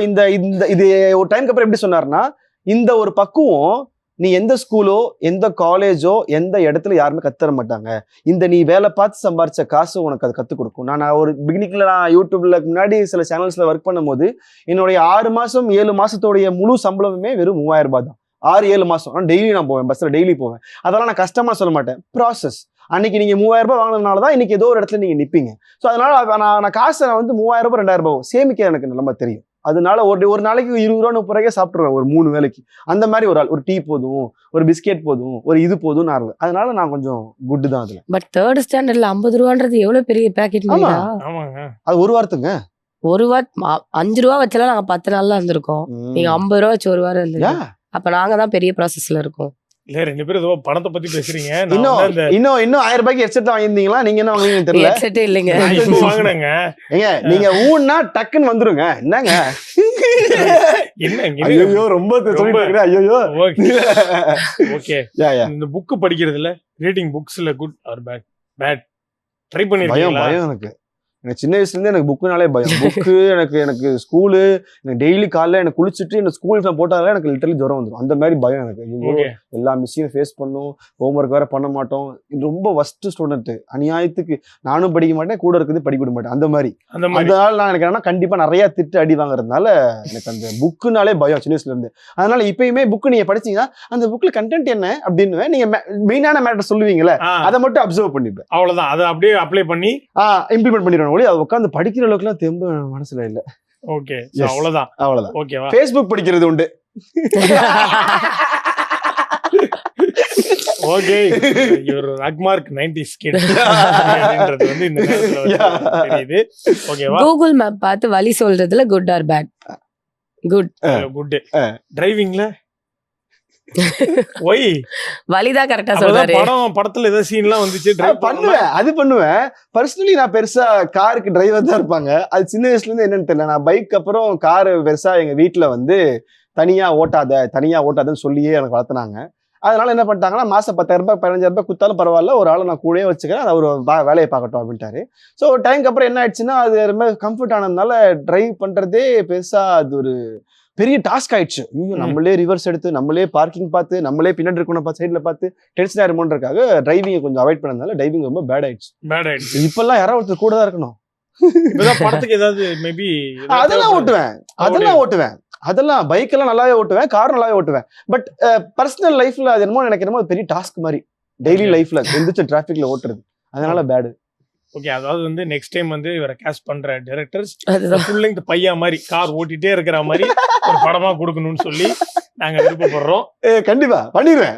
இது ஒரு டைம்க்கு அப்புறம் எப்படி சொன்னார்னா, இந்த ஒரு பக்குவம் நீ எந்த ஸ்கூலோ எந்த காலேஜோ எந்த இடத்துல யாருமே கத்துற மாட்டாங்க. இந்த நீ வேலை பார்த்து சம்பாரிச்ச காசு உனக்கு அது கற்றுக் கொடுக்கும். நான் ஒரு பிகினிங்ல நான் யூடியூப்ல முன்னாடி சில சேனல்ஸ்ல ஒர்க் பண்ணும்போது என்னுடைய 6 மாசம் 7 மாசத்தோடைய முழு சம்பளமே வெறும் 3000 ரூபாய் தான். 6-7 மாசம். ஆனால் டெய்லி நான் போவேன், பஸ்ல டெய்லி போவேன். அதெல்லாம் நான் கஷ்டமா சொல்ல மாட்டேன், ப்ராசஸ். அன்னைக்கு நீங்க 3000 ரூபாய் வாங்கினதுனால தான் இன்னைக்கு ஏதோ ஒரு இடத்துல நீங்க நிப்பீங்க. ஸோ அதனால நான் காசை நான் வந்து 3000 ரூபாய் 2000 ரூபாய் சேமிக்க எனக்கு நல்லா தெரியும். அதனால ஒரு நாளைக்கு 20 ரூபா 30 ரூபாய்க்கே சாப்பிட்டுருவேன் ஒரு 3 வேளைக்கு. அந்த மாதிரி ஒரு ஆள். ஒரு டீ போதும், ஒரு பிஸ்கெட் போதும், ஒரு இது போதும் நான். அதனால நான் கொஞ்சம் குட் தான் அதுல. பட் 3rd ஸ்டாண்டர்ட்ல 50 ரூபான்றது எவ்வளவு பெரிய பேக்கெட் மணிடா. ஆமாங்க. அது ஒரு வாரத்துங்க. ஒரு வாரம் 5 ரூபா வச்சாலும் நாங்க 10 நாள்ல இருந்திருக்கோம். நீங்க 50 ரூபா வச்சு ஒரு வாரம் இருந்தீங்க. அப்ப நாங்க தான் பெரிய ப்ராசஸ்ல இருக்கோம். இல்ல 2 பேரும் ஏதோ பணத்தை பத்தி பேசுறீங்க. இன்னும் 1000 ரூபாய்க்கு ஹெட்செட் வாங்கியிருந்தீங்களா? நீங்க என்ன வாங்குவீங்கன்னு தெரியல. ஹெட்செட்டே இல்லைங்க. வாங்கினேங்க. ஏங்க நீங்க ஊன்னா டக்குன்னு வந்துருங்க. என்னங்க ஐயோ ரொம்ப சொல்லிட்டு ஐயோ. ஓகே. இந்த புக் படிக்கிறதுல ரீடிங் புக்ஸ்ல good or bad? Bad try பண்ணிருக்கீங்களா? பயம் எனக்கு. எனக்கு சின்ன வயசுல இருந்தே எனக்கு புக்குனாலே பயம். புக்கு எனக்கு ஸ்கூலு, எனக்கு டெய்லி காலைல எனக்கு குளிச்சுட்டு எனக்கு ஸ்கூல் போட்டாலே எனக்கு லிட்டரலி ஜுரம் வந்துடும். அந்த மாதிரி பயம் எனக்கு. ஓகே எல்லா மிஸ்ஸையும் ஃபேஸ் பண்ணும், ஹோம்ஒர்க் வேற பண்ண மாட்டோம். இது ரொம்ப ஃபர்ஸ்ட் ஸ்டூடெண்ட். அநியாயத்துக்கு நானும் படிக்க மாட்டேன், கூட இருக்குது படிக்க விட மாட்டேன். அந்த மாதிரி அதனால நான் எனக்கு என்னன்னா கண்டிப்பா நிறைய திட்டு அடி வாங்குறதுனால எனக்கு அந்த புக்குனாலே பயம் சின்ன வயசுல இருந்து. அதனால இப்பயுமே புக்கு நீங்க படிச்சீங்கன்னா அந்த புக்ல கண்டென்ட் என்ன அப்படின்னு நீங்க மெயினான மேட்டர் சொல்லுவீங்கல்ல, அதை மட்டும் அப்சர்வ் பண்ணிப்பேன். அவ்வளவுதான், அதை அப்படியே அப்ளை பண்ணி இம்ப்ளிமெண்ட் பண்ணிடுவேன். அதை உட்காந்து படிக்கிற அளவுக்கு எல்லாம் தெம்பு மனசுல இல்ல. ஓகே அவ்வளவுதான் அவ்வளவுதான். ஓகேவா? Facebook படிக்கிறது உண்டு. ஓகே, இவர் ரக்மார்க் 90s கிட் அப்படின்றது வந்து இந்த நேரத்துல வந்து தெரியுது. ஓகேவா? கூகுள் மேப் பார்த்து வழி சொல்றதுல good or bad? Good. Good. டிரைவிங்ல ஒய் வழிதான் கரெக்டா சொல்றாரு. படத்துல ஏதாவது சீன்லாம் வந்துச்சு பண்ணுவேன், அது பண்ணுவேன். பர்சனலி நான் பெருசா காருக்கு டிரைவர் தான் இருப்பாங்க. அது சின்ன வயசுல இருந்து என்னன்னு தெரியல. நான் பைக் அப்புறம் காரு பெருசா எங்க வீட்டுல வந்து தனியா ஓட்டாதன்னு சொல்லியே எனக்கு வளர்த்துனாங்க. அதனால என்ன பண்ணிட்டாங்கன்னா மாசம் 10,000 ரூபாய் 15,000 ரூபாய் குத்தாலும் பரவாயில்ல, ஒரு ஆளை நான் கூடயே வச்சுக்கிறேன், அது ஒரு வேலையை பார்க்கட்டும் அப்படின்ட்டாரு. ஸோ ஒரு டைம்க்கு அப்புறம் என்ன ஆயிடுச்சுன்னா அது ரொம்ப கம்ஃபர்ட் ஆனதுனால டிரைவ் பண்றதே பெருசா அது ஒரு பெரிய டாஸ்க் ஆயிடுச்சு. நம்மளே ரிவர்ஸ் எடுத்து, நம்மளே பார்க்கிங் பார்த்து, நம்மளே பின்னாடி இருக்கணும் சைட்ல பார்த்து டென்ஷன் ஆயிருமோன்றதுக்காக டிரைவிங்கை கொஞ்சம் அவாய்ட் பண்ணதுனால டிரைவிங் ரொம்ப பேட் ஆயிடுச்சு. இப்பெல்லாம் யாராவது ஒருத்தர் கூட தான் இருக்கணும். படத்துக்கு ஏதாவது மேபி அதெல்லாம் ஓட்டுவேன். அதெல்லாம் பைக் எல்லாம் நல்லாவே ஓட்டுவேன், கார் நல்லாவே ஓட்டுவேன். பட் பர்சனல் லைஃப்ல அது என்னமோ பெரிய டாஸ்க் மாதிரி டெய்லி லைஃப்ல எந்திரிச்சு டிராபிக்ல ஓட்டுறது, அதனால பேடு. ஓகே, அதாவது வந்து நெக்ஸ்ட் டைம் வந்து இவரை கேஸ்ட் பண்ற டைரக்டர்ஸ் ஃபுல் லெங்த் பையா மாதிரி கார் ஓட்டிட்டே இருக்கிற மாதிரி ஒரு படமா கொடுக்கணும்னு சொல்லி நாங்க விருப்பப்படுறோம். கண்டிப்பா பண்ணிடுவேன்.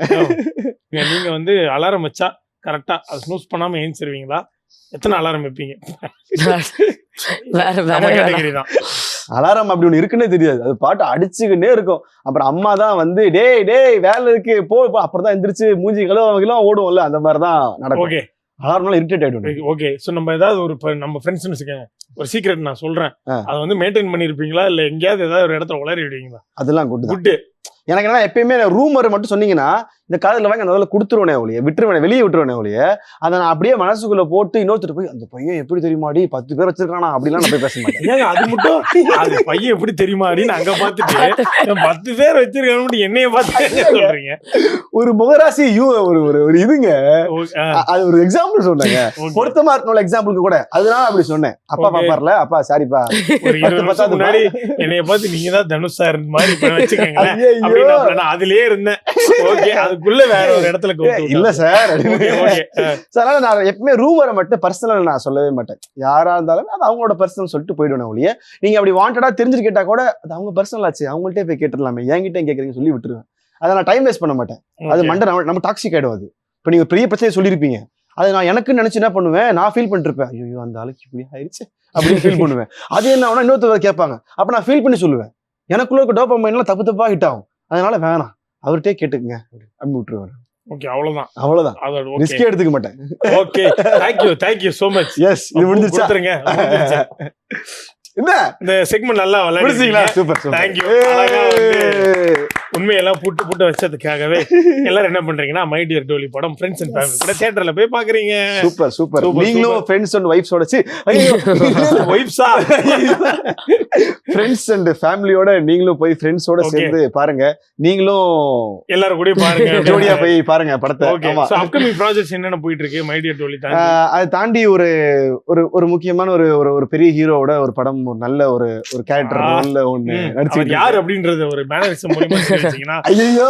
நீங்க வந்து அலாரம் வச்சா கரெக்டா அது ஸ்னூஸ் பண்ணாம ஏஞ்சிருவீங்களா? எத்தனை அலாரம் வைப்பீங்க? அலாரம் அப்படி ஒண்ணு இருக்குன்னே தெரியாது, அது பாட்டு அடிச்சுக்கிட்டே இருக்கும். அப்புறம் அம்மா தான் வந்து டேய் வேலை இருக்கு போ, அப்புறம் தான் எந்திரிச்சு மூஞ்சி கழுவலாம் ஓடுவோம்ல, அந்த மாதிரிதான் நடக்கும். ஓகே, அலாரம் இரிட்டேட் ஆயிடும். ஓகே, சோ நம்ம ஏதாவது ஒரு நம்ம ஃப்ரெண்ட்ஸ்னு வச்சுக்கோங்க, ஒரு சீக்ரெட் நான் சொல்றேன், அதை வந்து மெயின்டைன் பண்ணிருப்பீங்களா இல்ல எங்கேயாவது ஏதாவது ஒரு இடத்துல உளறி விடுவீங்களா? அதெல்லாம் குட். எனக்கு என்ன எப்பயுமே ரூமர் மட்டும் சொன்னீங்கன்னா இந்த காதல வாங்கி அந்த கொடுத்துருவனே ஒழிய வெளியே விட்டுருவனே ஒழிய அதை நான் அப்படியே மனசுக்குள்ள போட்டு இன்னொருத்தர் போய் அந்த பையன் எப்படி தெரியுமாடி 10 பேர் வச்சிருக்கானா அப்படிலாம் நான் போய் பேச மாட்டேன். அது மட்டும் அது பையன் எப்படி தெரியுமாடி அங்க பாத்துட்டு 10 பேர் வச்சிருக்கானு என்னைய பார்த்து சொல்றீங்க. ஒரு முகராசி ஒரு இதுங்க, அது ஒரு எக்ஸாம்பிள் சொன்னாங்க, பொருத்தமா இருக்கணும் எக்ஸாம்பிளுக்கு கூட, அதனால அப்படி சொன்னேன். அப்பா பாப்பார்ல, அப்பா சாரிப்பா ஒரு 20 வருஷம் முன்னாடி என்னைய பார்த்து நீங்க தான் தனுஷ் சார் மாதிரி வச்சுக்கோங்க அதுலயே இருந்தேன். ஓகே, அதுக்குள்ள வேற ஒரு இடத்துல இல்ல சார். நான் எப்பவுமே ரூமரை மட்டும் பர்சனல் நான் சொல்லவே மாட்டேன். யாரா இருந்தாலும் அது அவங்களோட பர்சனல் சொல்லிட்டு போயிடுவேன் ஒழிய நீங்க அப்படி வாண்டடா தெரிஞ்சுட்டு கேட்டா கூட அது அவங்க பர்சனல் ஆச்சு, அவங்கள்ட்டே போய் கேட்டுடலாமே, என்கிட்ட கேட்கறீங்கன்னு சொல்லி விட்டுருவேன். அதை நான் டைம் வேஸ்ட் பண்ண மாட்டேன். அது மண்டை நம்ம டாக்ஸிக் ஆயிடும். அது இப்ப நீங்க பெரிய பிரச்சனை சொல்லியிருப்பீங்க, அது நான் எனக்கு நினைச்சு என்ன பண்ணுவேன், நான் ஃபீல் பண்ணிட்டு இருப்பேன், ஐயோ அந்த ஆளுக்கு இப்படி ஆயிடுச்சு அப்படின்னு ஃபீல் பண்ணுவேன். அது என்ன ஆனா இன்னொருத்தர் கேட்பாங்க, அப்ப நான் ஃபீல் பண்ணி சொல்லுவேன், எனக்குள்ள இருக்க டோபமைன் எல்லாம் தப்பா ஹிட் ஆகும், அதனால வேணாம் அவர்கிட்டே கேட்டுக்குங்க அப்படி விட்டுருவாரு. ஓகே, அவ்வளவுதான். ரிஸ்க் எடுத்துக்க மாட்டேன். Okay, thank you so much. Yes, இது முடிஞ்சிருச்சுங்க. என்ன இந்த செக்மெண்ட் நல்லா விளையாடுறீங்களா? சூப்பர். thank you. உண்மையெல்லாம் புட்டு வச்சதுக்காகவே எல்லாரும் என்ன பண்றீங்கன்னா மை டியர் டோலி படம் ஃப்ரெண்ட்ஸ் அண்ட் ஃபேமிலி கூட தியேட்டர்ல போய் பாக்குறீங்க. சூப்பர். நீங்களும் ஃப்ரெண்ட்ஸ் அண்ட் வைஃப்ஸோட வைஃப்ஸா ஃப்ரெண்ட்ஸ் அண்ட் ஃபேமிலியோட நீங்களும் போய் ஃப்ரெண்ட்ஸோட சேர்ந்து பாருங்க. நீங்களும் எல்லாரும் கூட பாருங்க, ஜோடியா போய் பாருங்க படத்தை. ஆமா, அப்கமிங் ப்ராஜெக்ட்ஸ் என்னென்ன போயிட்டு இருக்கு மை டியர் டோலி தாண்டி? அது தாண்டி ஒரு முக்கியமான ஒரு பெரிய ஹீரோவோட ஒரு படம், ஒரு நல்ல ஒரு கேரக்டர் ரோல்ல ஒன்னு நடிச்சு, யார் அப்படின்றது ஒரு மேனரிசம் மூலமா தெரிஞ்சிங்கன்னா ஐயோ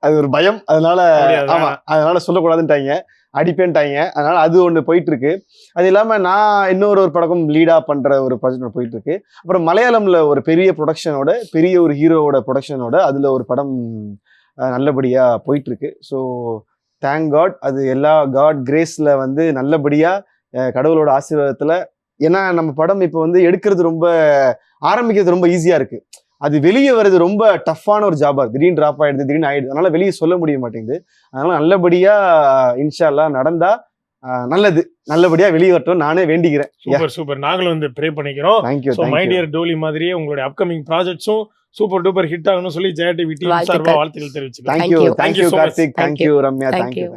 அது ஒரு பயம், அதனால சொல்லக்கூடாதுன்ட்டாங்க, அடிப்பேன்ட்டாங்க. அதனால அது ஒண்ணு போயிட்டு இருக்கு. அது இல்லாம நான் இன்னொரு படக்கும் லீடா பண்ற ஒரு ப்ராஜெக்ட் போயிட்டு இருக்கு. அப்புறம் மலையாளம்ல ஒரு பெரிய ப்ரொடக்ஷனோட, பெரிய ஒரு ஹீரோவோட ப்ரொடக்ஷனோட அதுல ஒரு படம் நல்லபடியா போயிட்டு இருக்கு. ஸோ தேங்க் காட், அது எல்லா காட் கிரேஸ்ல வந்து நல்லபடியா கடவுளோட ஆசீர்வாதத்துல. ஏன்னா நம்ம படம் இப்போ வந்து எடுக்கிறது ஆரம்பிக்கிறது ரொம்ப ஈஸியா இருக்கு, அது வெளியே வர்றது ரொம்ப டஃப்பான ஒரு ஜாபா இருக்கு. திடீர்னு டிராப் ஆயிடுது, திடீர்னு ஆயிடுது, அதனால வெளியே சொல்ல முடிய மாட்டேங்குது. அதனால நல்லபடியா இன்ஷா அல்லாஹ் நடந்தா நல்லபடியா வெளியே வரட்டும் நானே வேண்டிக்கிறேன். சூப்பர். நாங்களும் வந்து ப்ரே பண்ணிக்கிறோம். தேங்க்யூ. மை டியர் டோலி மாதிரியே உங்களுடைய அப்கமிங் ப்ராஜெக்ட்ஸும் சூப்பர் டூப்பர் ஹிட் ஆகணும்னு சொல்லி ஜெயா டிவி டீம் சார்பா வாழ்த்துக்கள் தெரிவிச்சுக்கிறேன். Thank you Karthik, thank you Ramya, thank you.